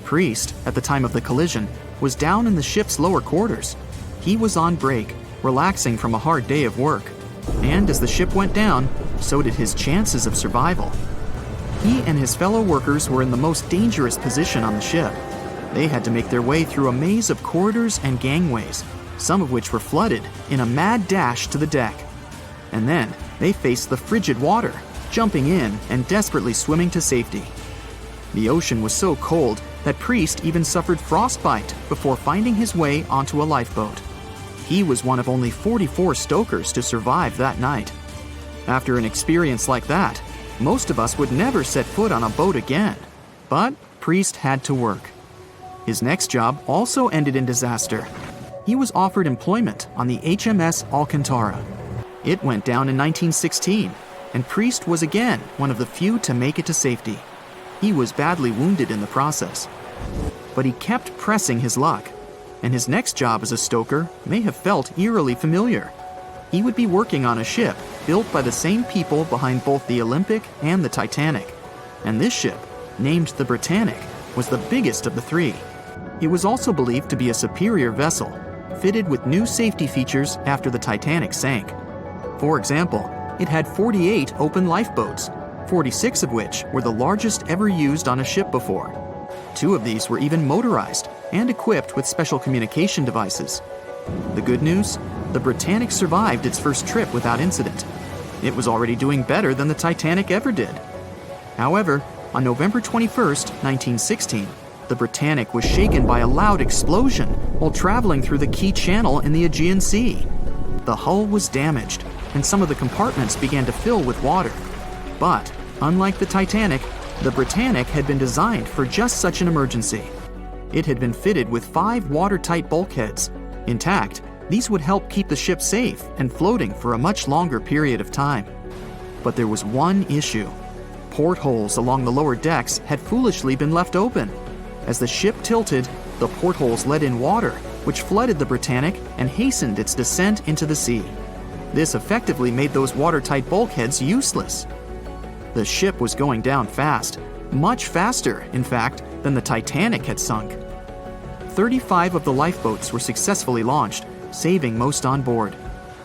Priest, at the time of the collision, was down in the ship's lower quarters. He was on break, relaxing from a hard day of work. And as the ship went down, so did his chances of survival. He and his fellow workers were in the most dangerous position on the ship. They had to make their way through a maze of corridors and gangways, some of which were flooded, in a mad dash to the deck. And then they faced the frigid water, jumping in and desperately swimming to safety. The ocean was so cold that Priest even suffered frostbite before finding his way onto a lifeboat. He was one of only 44 stokers to survive that night. After an experience like that, most of us would never set foot on a boat again. But Priest had to work. His next job also ended in disaster. He was offered employment on the HMS Alcantara. It went down in 1916, and Priest was again one of the few to make it to safety. He was badly wounded in the process. But he kept pressing his luck, and his next job as a stoker may have felt eerily familiar. He would be working on a ship built by the same people behind both the Olympic and the Titanic. And this ship, named the Britannic, was the biggest of the three. It was also believed to be a superior vessel, fitted with new safety features after the Titanic sank. For example, It had 48 open lifeboats, 46 of which were the largest ever used on a ship before. 2 of these were even motorized and equipped with special communication devices. The good news? The Britannic survived its first trip without incident. It was already doing better than the Titanic ever did. However, on November 21st, 1916, the Britannic was shaken by a loud explosion while traveling through the Key Channel in the Aegean Sea. The hull was damaged, and some of the compartments began to fill with water. But, unlike the Titanic, the Britannic had been designed for just such an emergency. It had been fitted with 5 watertight bulkheads. Intact, these would help keep the ship safe and floating for a much longer period of time. But there was one issue. Portholes along the lower decks had foolishly been left open. As the ship tilted, the portholes let in water, which flooded the Britannic and hastened its descent into the sea. This effectively made those watertight bulkheads useless. The ship was going down fast, much faster, in fact, than the Titanic had sunk. 35 of the lifeboats were successfully launched, saving most on board.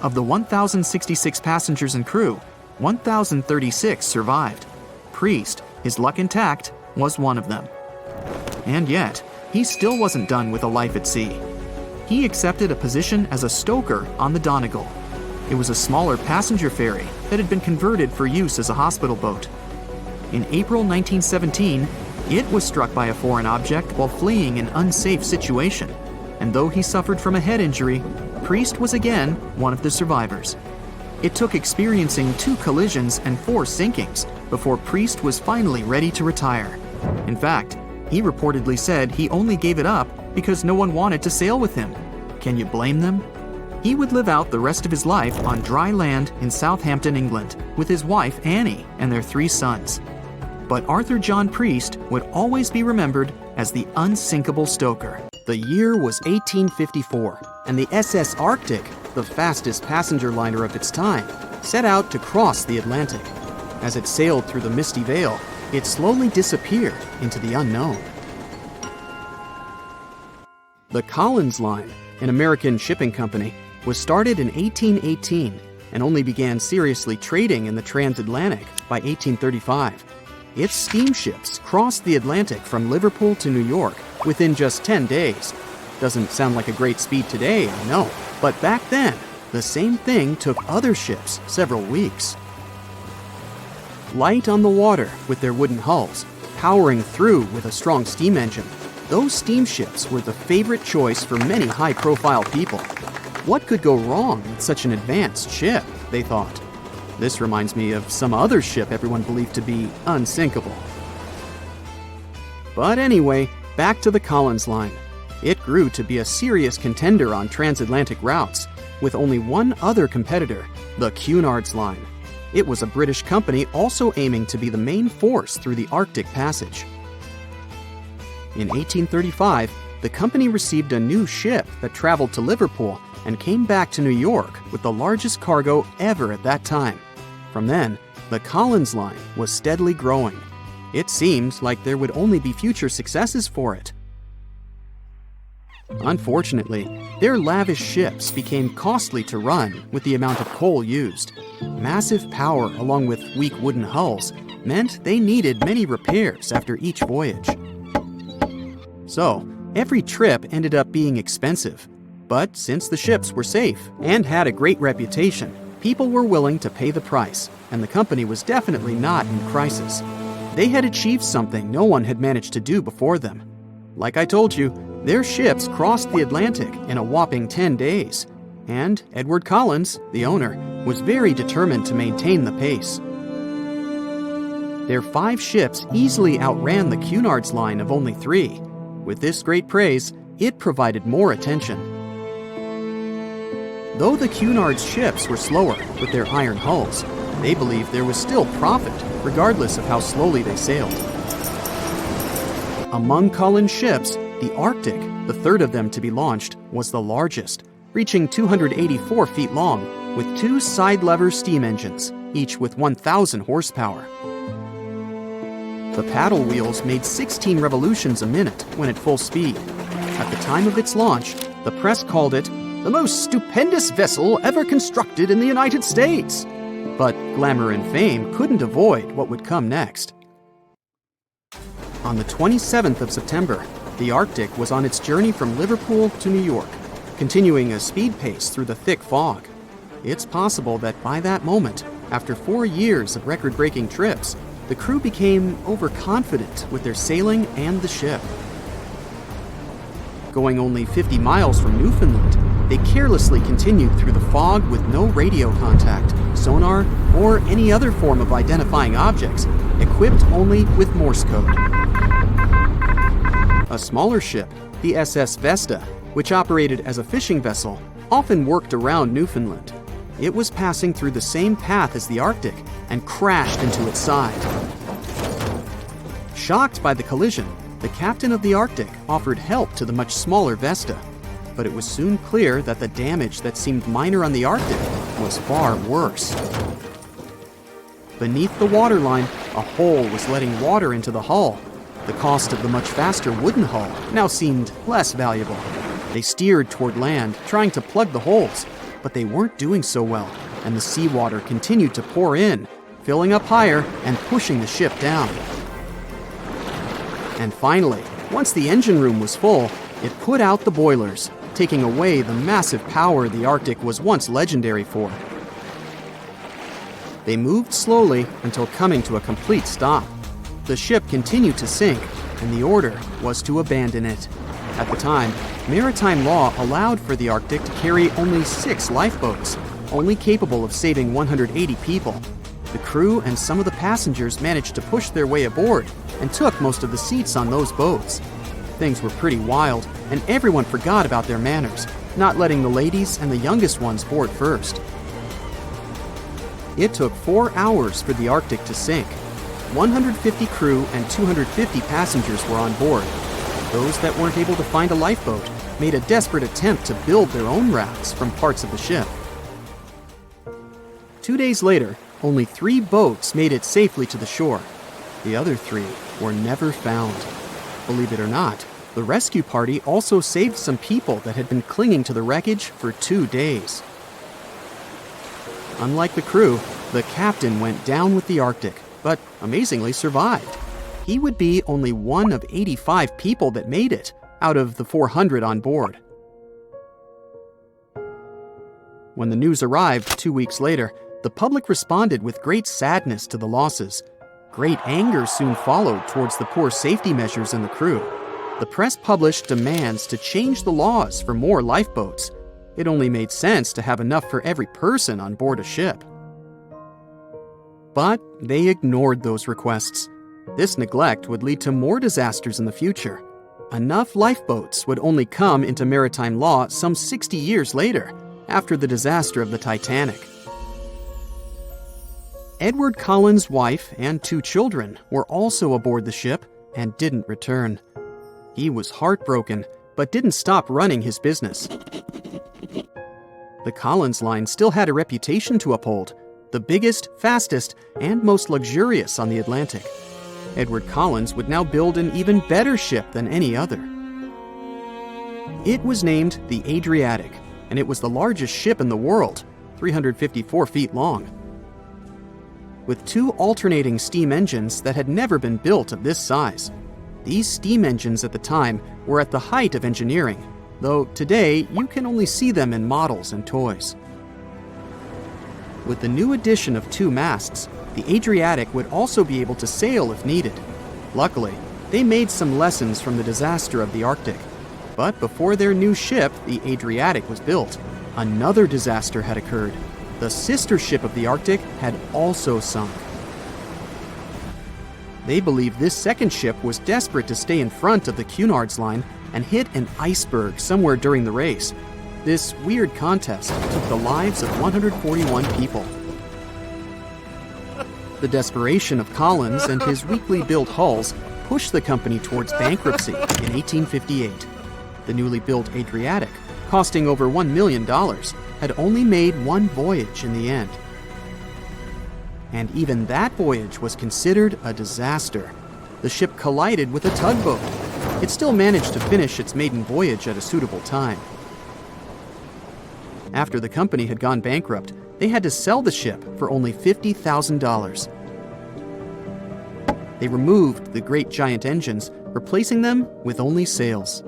Of the 1,066 passengers and crew, 1,036 survived. Priest, his luck intact, was one of them. And yet, he still wasn't done with a life at sea. He accepted a position as a stoker on the Donegal. It was a smaller passenger ferry that had been converted for use as a hospital boat. In April 1917, it was struck by a foreign object while fleeing an unsafe situation, and though he suffered from a head injury, Priest was again one of the survivors. It took experiencing 2 collisions and 4 sinkings before Priest was finally ready to retire. In fact, he reportedly said he only gave it up because no one wanted to sail with him. Can you blame them? He would live out the rest of his life on dry land in Southampton, England, with his wife Annie and their 3 sons. But Arthur John Priest would always be remembered as the unsinkable stoker. The year was 1854, and the SS Arctic, the fastest passenger liner of its time, set out to cross the Atlantic. As it sailed through the misty veil, it slowly disappeared into the unknown. The Collins Line, an American shipping company, was started in 1818 and only began seriously trading in the transatlantic by 1835. Its steamships crossed the Atlantic from Liverpool to New York within just 10 days. Doesn't sound like a great speed today, I know, but back then, the same thing took other ships several weeks. Light on the water with their wooden hulls, powering through with a strong steam engine, those steamships were the favorite choice for many high-profile people. What could go wrong with such an advanced ship, they thought. This reminds me of some other ship everyone believed to be unsinkable. But anyway, back to the Collins Line. It grew to be a serious contender on transatlantic routes, with only one other competitor, the Cunard's Line. It was a British company also aiming to be the main force through the Arctic Passage. In 1835, the company received a new ship that traveled to Liverpool and came back to New York with the largest cargo ever at that time. From then, the Collins Line was steadily growing. It seemed like there would only be future successes for it. Unfortunately, their lavish ships became costly to run with the amount of coal used. Massive power along with weak wooden hulls meant they needed many repairs after each voyage. So, every trip ended up being expensive. But since the ships were safe and had a great reputation, people were willing to pay the price, and the company was definitely not in crisis. They had achieved something no one had managed to do before them. Like I told you, their ships crossed the Atlantic in a whopping 10 days, and Edward Collins, the owner, was very determined to maintain the pace. Their 5 ships easily outran the Cunard's Line of only 3. With this great praise, it provided more attention. Though the Cunard's ships were slower with their iron hulls, they believed there was still profit, regardless of how slowly they sailed. Among Collins' ships, the Arctic, the third of them to be launched, was the largest, reaching 284 feet long, with 2 side-lever steam engines, each with 1,000 horsepower. The paddle wheels made 16 revolutions a minute when at full speed. At the time of its launch, the press called it the most stupendous vessel ever constructed in the United States. But glamour and fame couldn't avoid what would come next. On the 27th of September, the Arctic was on its journey from Liverpool to New York, continuing a speed pace through the thick fog. It's possible that by that moment, after 4 years of record-breaking trips, the crew became overconfident with their sailing and the ship. Going only 50 miles from Newfoundland, they carelessly continued through the fog with no radio contact, sonar, or any other form of identifying objects, equipped only with Morse code. A smaller ship, the SS Vesta, which operated as a fishing vessel, often worked around Newfoundland. It was passing through the same path as the Arctic and crashed into its side. Shocked by the collision, the captain of the Arctic offered help to the much smaller Vesta, but it was soon clear that the damage that seemed minor on the Arctic was far worse. Beneath the waterline, a hole was letting water into the hull. The cost of the much faster wooden hull now seemed less valuable. They steered toward land, trying to plug the holes, but they weren't doing so well, and the seawater continued to pour in, filling up higher and pushing the ship down. And finally, once the engine room was full, it put out the boilers, taking away the massive power the Arctic was once legendary for. They moved slowly until coming to a complete stop. The ship continued to sink, and the order was to abandon it. At the time, maritime law allowed for the Arctic to carry only 6 lifeboats, only capable of saving 180 people. The crew and some of the passengers managed to push their way aboard and took most of the seats on those boats. Things were pretty wild, and everyone forgot about their manners, not letting the ladies and the youngest ones board first. It took 4 hours for the Arctic to sink. 150 crew and 250 passengers were on board. Those that weren't able to find a lifeboat made a desperate attempt to build their own rafts from parts of the ship. 2 days later, only 3 boats made it safely to the shore. The other 3 were never found. Believe it or not, the rescue party also saved some people that had been clinging to the wreckage for 2 days. Unlike the crew, the captain went down with the Arctic, but amazingly survived. He would be only one of 85 people that made it, out of the 400 on board. When the news arrived 2 weeks later, the public responded with great sadness to the losses. Great anger soon followed towards the poor safety measures in the crew. The press published demands to change the laws for more lifeboats. It only made sense to have enough for every person on board a ship. But they ignored those requests. This neglect would lead to more disasters in the future. Enough lifeboats would only come into maritime law some 60 years later, after the disaster of the Titanic. Edward Cullen's wife and 2 children were also aboard the ship and didn't return. He was heartbroken, but didn't stop running his business. The Collins line still had a reputation to uphold, the biggest, fastest, and most luxurious on the Atlantic. Edward Collins would now build an even better ship than any other. It was named the Adriatic, and it was the largest ship in the world, 354 feet long. With 2 alternating steam engines that had never been built of this size. These steam engines at the time were at the height of engineering, though today you can only see them in models and toys. With the new addition of 2 masts, the Adriatic would also be able to sail if needed. Luckily, they made some lessons from the disaster of the Arctic. But before their new ship, the Adriatic, was built, another disaster had occurred. The sister ship of the Arctic had also sunk. They believe this second ship was desperate to stay in front of the Cunard's line and hit an iceberg somewhere during the race. This weird contest took the lives of 141 people. The desperation of Collins and his weakly built hulls pushed the company towards bankruptcy in 1858. The newly built Adriatic, costing over $1 million, had only made 1 voyage in the end. And even that voyage was considered a disaster. The ship collided with a tugboat. It still managed to finish its maiden voyage at a suitable time. After the company had gone bankrupt, they had to sell the ship for only $50,000. They removed the great giant engines, replacing them with only sails.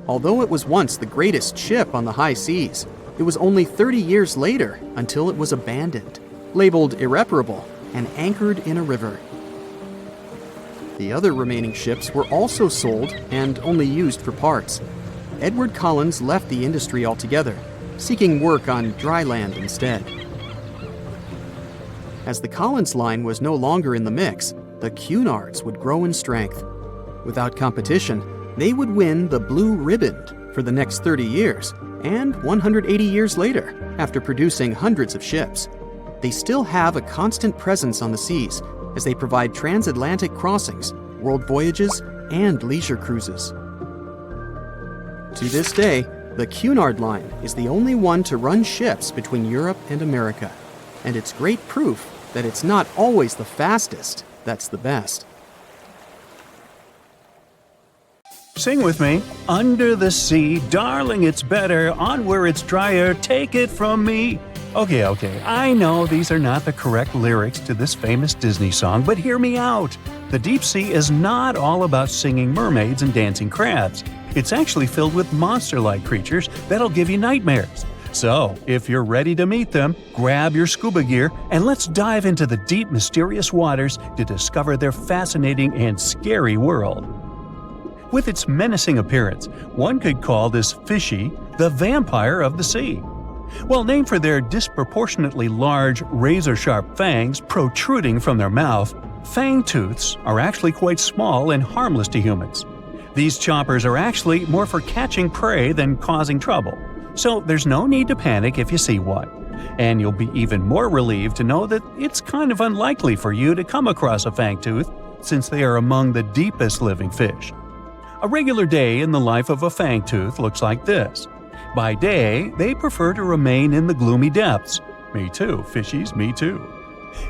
Although it was once the greatest ship on the high seas, it was only 30 years later until it was abandoned, labeled irreparable, and anchored in a river. The other remaining ships were also sold and only used for parts. Edward Collins left the industry altogether, seeking work on dry land instead. As the Collins line was no longer in the mix, the Cunards would grow in strength. Without competition, they would win the Blue Riband for the next 30 years, and 180 years later, after producing hundreds of ships. They still have a constant presence on the seas as they provide transatlantic crossings, world voyages, and leisure cruises. To this day, the Cunard line is the only one to run ships between Europe and America, and it's great proof that it's not always the fastest that's the best. Sing with me. Under the sea, darling, it's better. On where it's drier, take it from me. Okay, I know these are not the correct lyrics to this famous Disney song, but hear me out. The deep sea is not all about singing mermaids and dancing crabs. It's actually filled with monster-like creatures that'll give you nightmares. So, if you're ready to meet them, grab your scuba gear and let's dive into the deep, mysterious waters to discover their fascinating and scary world. With its menacing appearance, one could call this fishy the vampire of the sea. Well, named for their disproportionately large, razor-sharp fangs protruding from their mouth, fangtooths are actually quite small and harmless to humans. These choppers are actually more for catching prey than causing trouble, so there's no need to panic if you see one. And you'll be even more relieved to know that it's kind of unlikely for you to come across a fangtooth, since they are among the deepest living fish. A regular day in the life of a fangtooth looks like this. By day, they prefer to remain in the gloomy depths. Me too, fishies, me too.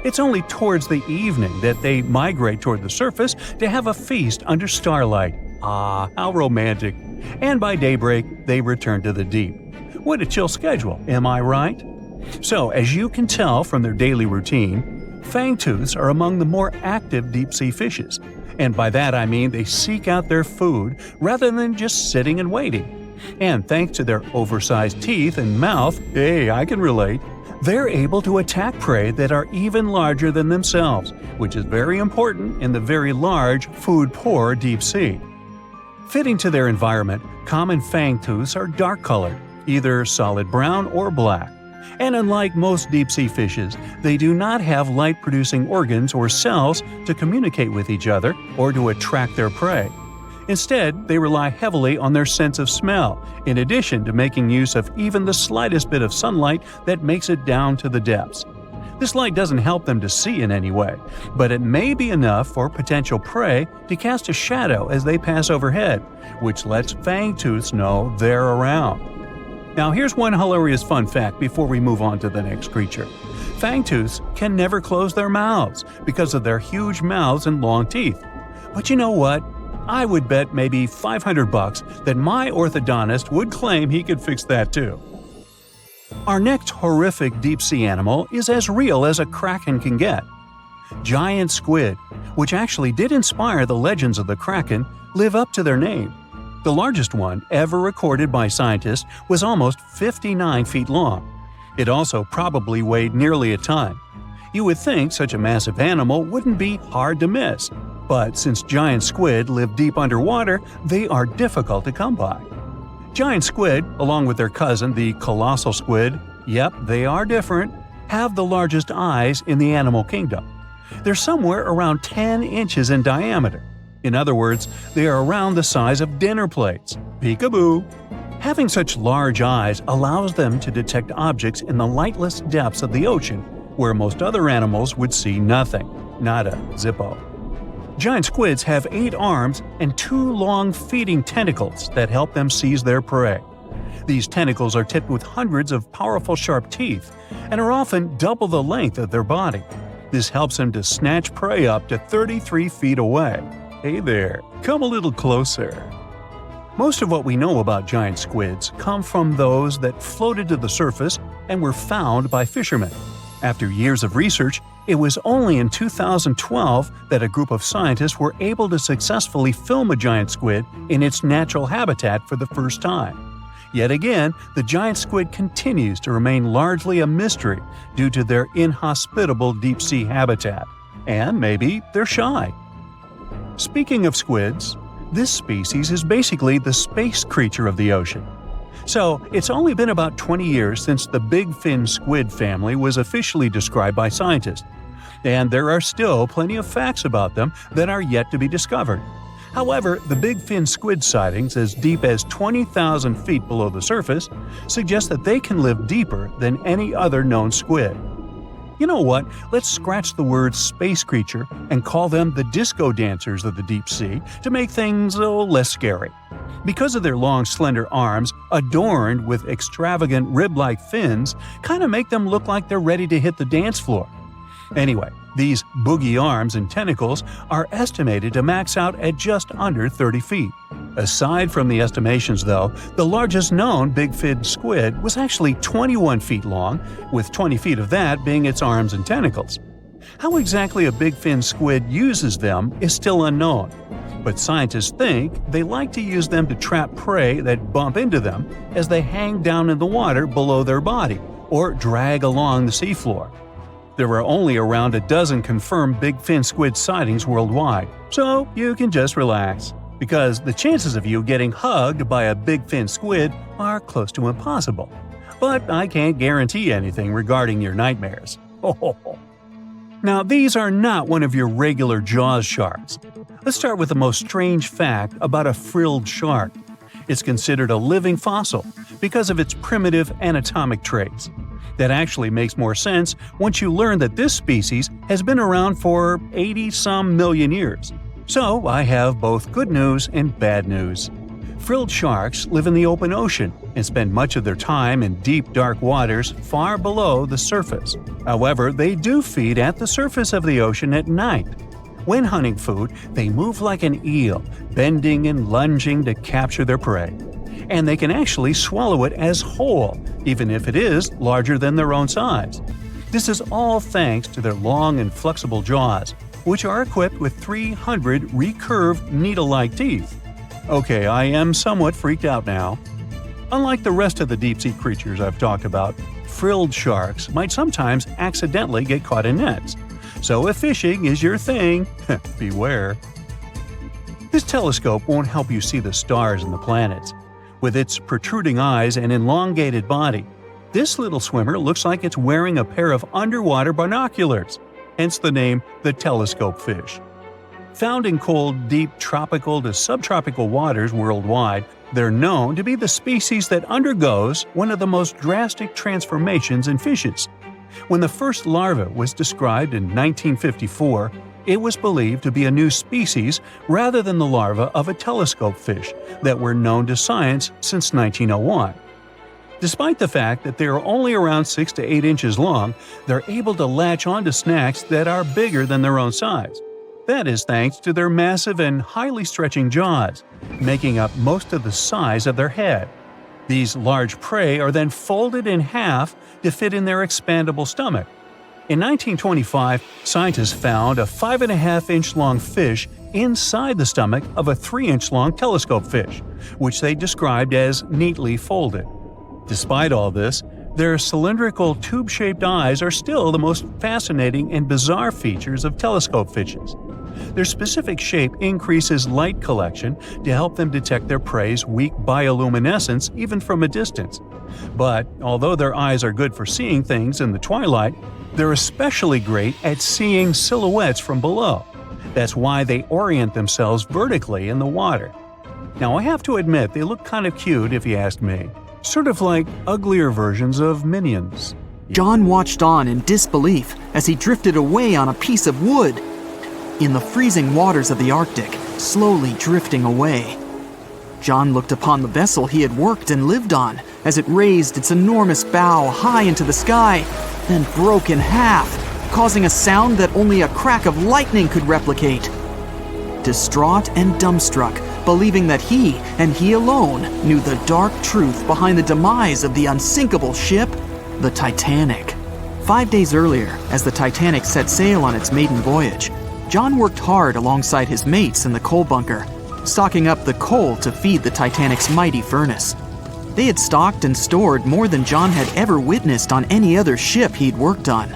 It's only towards the evening that they migrate toward the surface to have a feast under starlight. Ah, how romantic. And by daybreak, they return to the deep. What a chill schedule, am I right? So, as you can tell from their daily routine, fangtooths are among the more active deep-sea fishes. And by that I mean they seek out their food rather than just sitting and waiting. And thanks to their oversized teeth and mouth, hey, I can relate, they're able to attack prey that are even larger than themselves, which is very important in the very large, food-poor deep sea. Fitting to their environment, common fangtooths are dark-colored, either solid brown or black. And unlike most deep-sea fishes, they do not have light-producing organs or cells to communicate with each other or to attract their prey. Instead, they rely heavily on their sense of smell, in addition to making use of even the slightest bit of sunlight that makes it down to the depths. This light doesn't help them to see in any way, but it may be enough for potential prey to cast a shadow as they pass overhead, which lets fangtooths know they're around. Now here's one hilarious fun fact before we move on to the next creature. Fangtooths can never close their mouths because of their huge mouths and long teeth. But you know what? I would bet maybe $500 that my orthodontist would claim he could fix that too. Our next horrific deep-sea animal is as real as a kraken can get. Giant squid, which actually did inspire the legends of the kraken, live up to their name. The largest one ever recorded by scientists was almost 59 feet long. It also probably weighed nearly a ton. You would think such a massive animal wouldn't be hard to miss, but since giant squid live deep underwater, they are difficult to come by. Giant squid, along with their cousin the colossal squid, yep, they are different, have the largest eyes in the animal kingdom. They're somewhere around 10 inches in diameter. In other words, they are around the size of dinner plates. Peekaboo! Having such large eyes allows them to detect objects in the lightless depths of the ocean, where most other animals would see nothing. Nada, zippo. Giant squids have 8 arms and 2 long feeding tentacles that help them seize their prey. These tentacles are tipped with hundreds of powerful sharp teeth and are often double the length of their body. This helps them to snatch prey up to 33 feet away. Hey there, come a little closer. Most of what we know about giant squids come from those that floated to the surface and were found by fishermen. After years of research, it was only in 2012 that a group of scientists were able to successfully film a giant squid in its natural habitat for the first time. Yet again, the giant squid continues to remain largely a mystery due to their inhospitable deep-sea habitat. And maybe they're shy. Speaking of squids, this species is basically the space creature of the ocean. So, it's only been about 20 years since the big fin squid family was officially described by scientists. And there are still plenty of facts about them that are yet to be discovered. However, the big fin squid sightings as deep as 20,000 feet below the surface suggest that they can live deeper than any other known squid. You know what? Let's scratch the word space creature and call them the disco dancers of the deep sea to make things less scary. Because of their long, slender arms, adorned with extravagant rib-like fins, kind of make them look like they're ready to hit the dance floor. Anyway, these boogie arms and tentacles are estimated to max out at just under 30 feet. Aside from the estimations, though, the largest known big fin squid was actually 21 feet long, with 20 feet of that being its arms and tentacles. How exactly a big fin squid uses them is still unknown, but scientists think they like to use them to trap prey that bump into them as they hang down in the water below their body or drag along the seafloor. There are only around a dozen confirmed big fin squid sightings worldwide, so you can just relax, because the chances of you getting hugged by a big fin squid are close to impossible. But I can't guarantee anything regarding your nightmares. Now, these are not one of your regular Jaws sharks. Let's start with the most strange fact about a frilled shark. It's considered a living fossil because of its primitive anatomic traits. That actually makes more sense once you learn that this species has been around for 80-some million years. So I have both good news and bad news. Frilled sharks live in the open ocean and spend much of their time in deep, dark waters far below the surface. However, they do feed at the surface of the ocean at night. When hunting food, they move like an eel, bending and lunging to capture their prey. And they can actually swallow it as whole, even if it is larger than their own size. This is all thanks to their long and flexible jaws, which are equipped with 300 recurved needle-like teeth. Okay, I am somewhat freaked out now. Unlike the rest of the deep-sea creatures I've talked about, frilled sharks might sometimes accidentally get caught in nets. So if fishing is your thing, beware. This telescope won't help you see the stars and the planets. With its protruding eyes and elongated body, this little swimmer looks like it's wearing a pair of underwater binoculars, hence the name the telescope fish. Found in cold, deep tropical to subtropical waters worldwide, they're known to be the species that undergoes one of the most drastic transformations in fishes. When the first larva was described in 1954, it was believed to be a new species rather than the larva of a telescope fish that were known to science since 1901. Despite the fact that they are only around 6 to 8 inches long, they're able to latch onto snacks that are bigger than their own size. That is thanks to their massive and highly stretching jaws, making up most of the size of their head. These large prey are then folded in half to fit in their expandable stomach. In 1925, scientists found a 5.5-inch long fish inside the stomach of a 3-inch long telescope fish, which they described as neatly folded. Despite all this, their cylindrical tube-shaped eyes are still the most fascinating and bizarre features of telescope fishes. Their specific shape increases light collection to help them detect their prey's weak bioluminescence even from a distance. But although their eyes are good for seeing things in the twilight, they're especially great at seeing silhouettes from below. That's why they orient themselves vertically in the water. Now, I have to admit they look kind of cute if you ask me. Sort of like uglier versions of Minions. John watched on in disbelief as he drifted away on a piece of wood. In the freezing waters of the Arctic, slowly drifting away. John looked upon the vessel he had worked and lived on as it raised its enormous bow high into the sky, then broke in half, causing a sound that only a crack of lightning could replicate. Distraught and dumbstruck, believing that he, and he alone, knew the dark truth behind the demise of the unsinkable ship, the Titanic. 5 days earlier, as the Titanic set sail on its maiden voyage, John worked hard alongside his mates in the coal bunker, stocking up the coal to feed the Titanic's mighty furnace. They had stocked and stored more than John had ever witnessed on any other ship he'd worked on.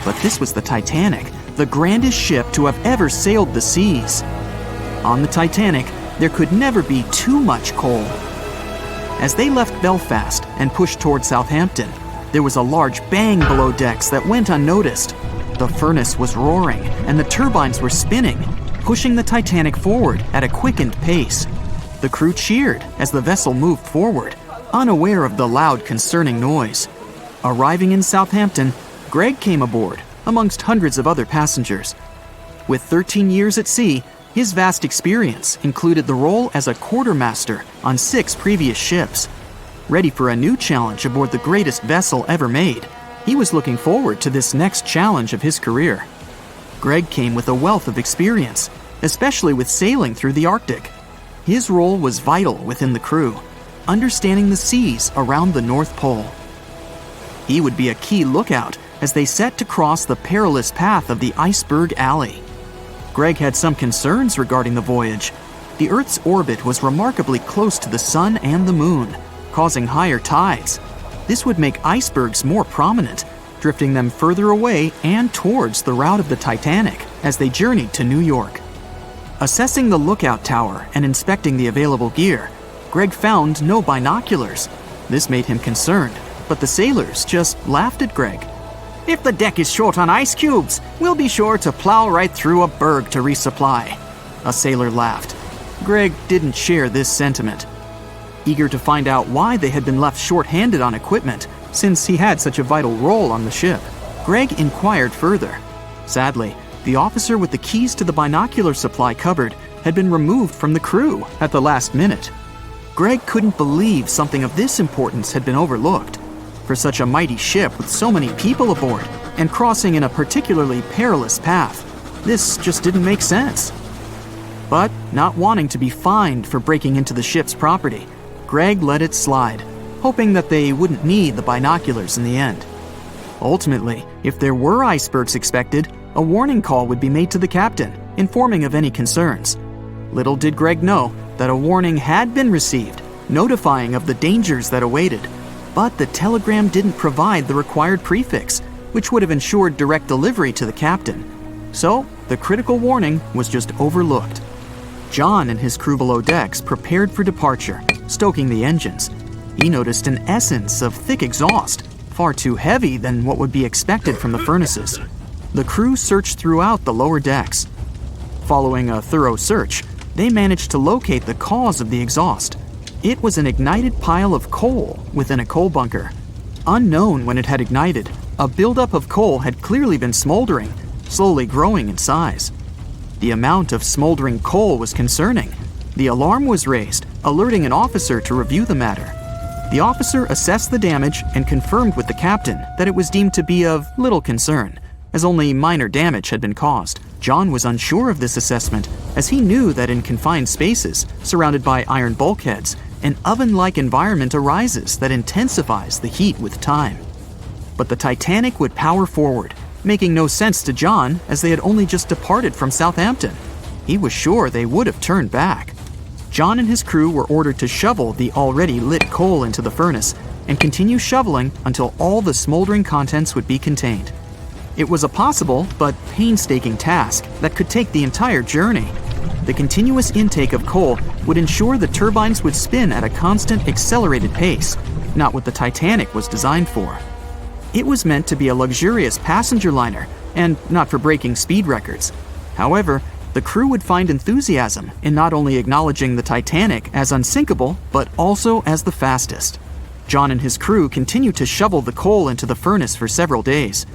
But this was the Titanic, the grandest ship to have ever sailed the seas. On the Titanic, there could never be too much coal. As they left Belfast and pushed toward Southampton, there was a large bang below decks that went unnoticed. The furnace was roaring and the turbines were spinning, pushing the Titanic forward at a quickened pace. The crew cheered as the vessel moved forward, unaware of the loud, concerning noise. Arriving in Southampton, Greg came aboard, amongst hundreds of other passengers. With 13 years at sea, his vast experience included the role as a quartermaster on 6 previous ships. Ready for a new challenge aboard the greatest vessel ever made, he was looking forward to this next challenge of his career. Greg came with a wealth of experience, especially with sailing through the Arctic. His role was vital within the crew, understanding the seas around the North Pole. He would be a key lookout as they set to cross the perilous path of the iceberg alley. Greg had some concerns regarding the voyage. The Earth's orbit was remarkably close to the sun and the moon, causing higher tides. This would make icebergs more prominent, drifting them further away and towards the route of the Titanic as they journeyed to New York. Assessing the lookout tower and inspecting the available gear, Greg found no binoculars. This made him concerned, but the sailors just laughed at Greg. "If the deck is short on ice cubes, we'll be sure to plow right through a berg to resupply." A sailor laughed. Greg didn't share this sentiment. Eager to find out why they had been left short-handed on equipment, since he had such a vital role on the ship, Greg inquired further. Sadly, the officer with the keys to the binocular supply cupboard had been removed from the crew at the last minute. Greg couldn't believe something of this importance had been overlooked. For such a mighty ship with so many people aboard and crossing in a particularly perilous path, this just didn't make sense. But not wanting to be fined for breaking into the ship's property, Greg let it slide, hoping that they wouldn't need the binoculars in the end. Ultimately, if there were icebergs expected, a warning call would be made to the captain, informing of any concerns. Little did Greg know that a warning had been received, notifying of the dangers that awaited. But the telegram didn't provide the required prefix, which would have ensured direct delivery to the captain. So, the critical warning was just overlooked. John and his crew below decks prepared for departure, stoking the engines. He noticed an essence of thick exhaust, far too heavy than what would be expected from the furnaces. The crew searched throughout the lower decks. Following a thorough search, they managed to locate the cause of the exhaust. It was an ignited pile of coal within a coal bunker. Unknown when it had ignited, a buildup of coal had clearly been smoldering, slowly growing in size. The amount of smoldering coal was concerning. The alarm was raised, alerting an officer to review the matter. The officer assessed the damage and confirmed with the captain that it was deemed to be of little concern, as only minor damage had been caused. John was unsure of this assessment, as he knew that in confined spaces, surrounded by iron bulkheads, an oven-like environment arises that intensifies the heat with time. But the Titanic would power forward, making no sense to John as they had only just departed from Southampton. He was sure they would have turned back. John and his crew were ordered to shovel the already lit coal into the furnace and continue shoveling until all the smoldering contents would be contained. It was a possible but painstaking task that could take the entire journey. The continuous intake of coal would ensure the turbines would spin at a constant, accelerated pace, not what the Titanic was designed for. It was meant to be a luxurious passenger liner and not for breaking speed records. However, the crew would find enthusiasm in not only acknowledging the Titanic as unsinkable, but also as the fastest. John and his crew continued to shovel the coal into the furnace for several days.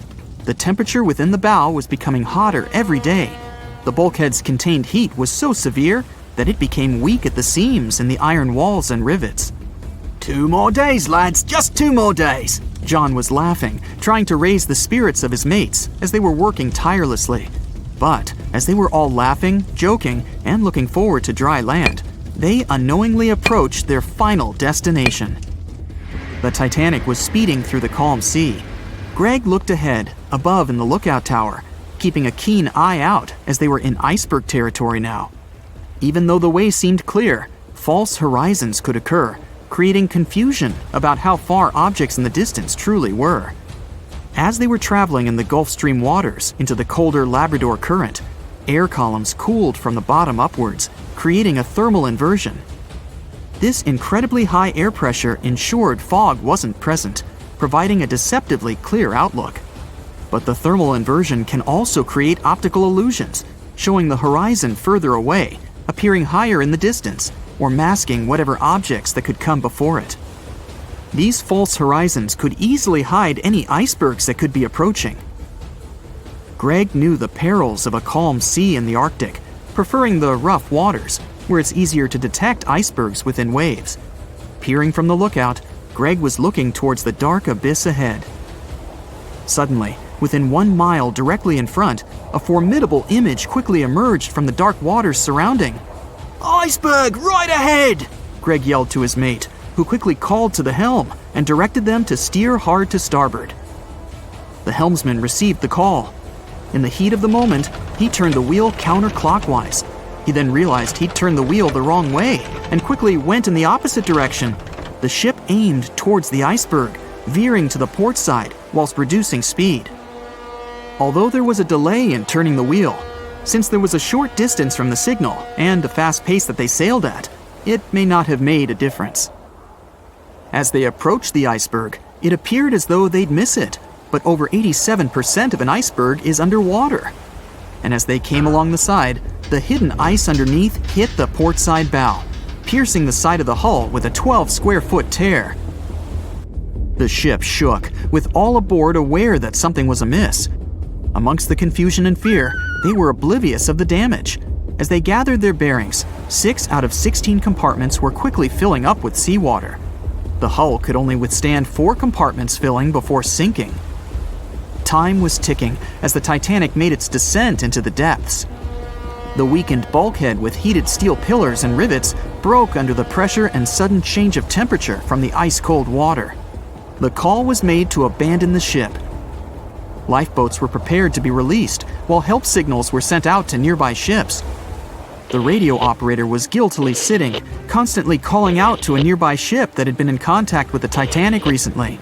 The temperature within the bow was becoming hotter every day. The bulkhead's contained heat was so severe that it became weak at the seams in the iron walls and rivets. "2 more days, lads, just 2 more days!" John was laughing, trying to raise the spirits of his mates as they were working tirelessly. But as they were all laughing, joking, and looking forward to dry land, they unknowingly approached their final destination. The Titanic was speeding through the calm sea. Greg looked ahead, above in the lookout tower, keeping a keen eye out as they were in iceberg territory now. Even though the way seemed clear, false horizons could occur, creating confusion about how far objects in the distance truly were. As they were traveling in the Gulf Stream waters into the colder Labrador Current, air columns cooled from the bottom upwards, creating a thermal inversion. This incredibly high air pressure ensured fog wasn't present, providing a deceptively clear outlook. But the thermal inversion can also create optical illusions, showing the horizon further away, appearing higher in the distance, or masking whatever objects that could come before it. These false horizons could easily hide any icebergs that could be approaching. Greg knew the perils of a calm sea in the Arctic, preferring the rough waters, where it's easier to detect icebergs within waves. Peering from the lookout, Greg was looking towards the dark abyss ahead. Suddenly, within 1 mile directly in front, a formidable image quickly emerged from the dark waters surrounding. "Iceberg, right ahead!" Greg yelled to his mate, who quickly called to the helm and directed them to steer hard to starboard. The helmsman received the call. In the heat of the moment, he turned the wheel counterclockwise. He then realized he'd turned the wheel the wrong way and quickly went in the opposite direction. The ship aimed towards the iceberg, veering to the port side whilst reducing speed. Although there was a delay in turning the wheel, since there was a short distance from the signal and the fast pace that they sailed at, it may not have made a difference. As they approached the iceberg, it appeared as though they'd miss it, but over 87% of an iceberg is underwater. And as they came along the side, the hidden ice underneath hit the port side bow, piercing the side of the hull with a 12-square-foot tear. The ship shook, with all aboard aware that something was amiss. Amongst the confusion and fear, they were oblivious of the damage. As they gathered their bearings, 6 out of 16 compartments were quickly filling up with seawater. The hull could only withstand 4 compartments filling before sinking. Time was ticking as the Titanic made its descent into the depths. The weakened bulkhead with heated steel pillars and rivets broke under the pressure and sudden change of temperature from the ice-cold water. The call was made to abandon the ship. Lifeboats were prepared to be released, while help signals were sent out to nearby ships. The radio operator was guiltily sitting, constantly calling out to a nearby ship that had been in contact with the Titanic recently.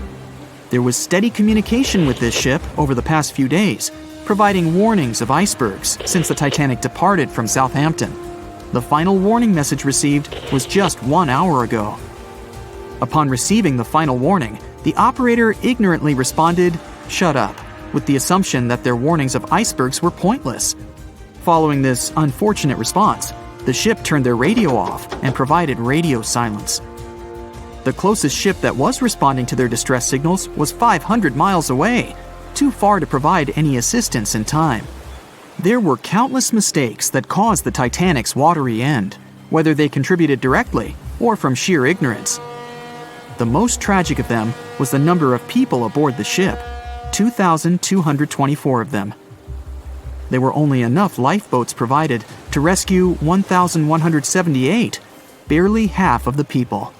There was steady communication with this ship over the past few days, providing warnings of icebergs since the Titanic departed from Southampton. The final warning message received was just 1 hour ago. Upon receiving the final warning, the operator ignorantly responded, "Shut up," with the assumption that their warnings of icebergs were pointless. Following this unfortunate response, the ship turned their radio off and provided radio silence. The closest ship that was responding to their distress signals was 500 miles away, too far to provide any assistance in time. There were countless mistakes that caused the Titanic's watery end, whether they contributed directly or from sheer ignorance. The most tragic of them was the number of people aboard the ship, 2,224 of them. There were only enough lifeboats provided to rescue 1,178, barely half of the people.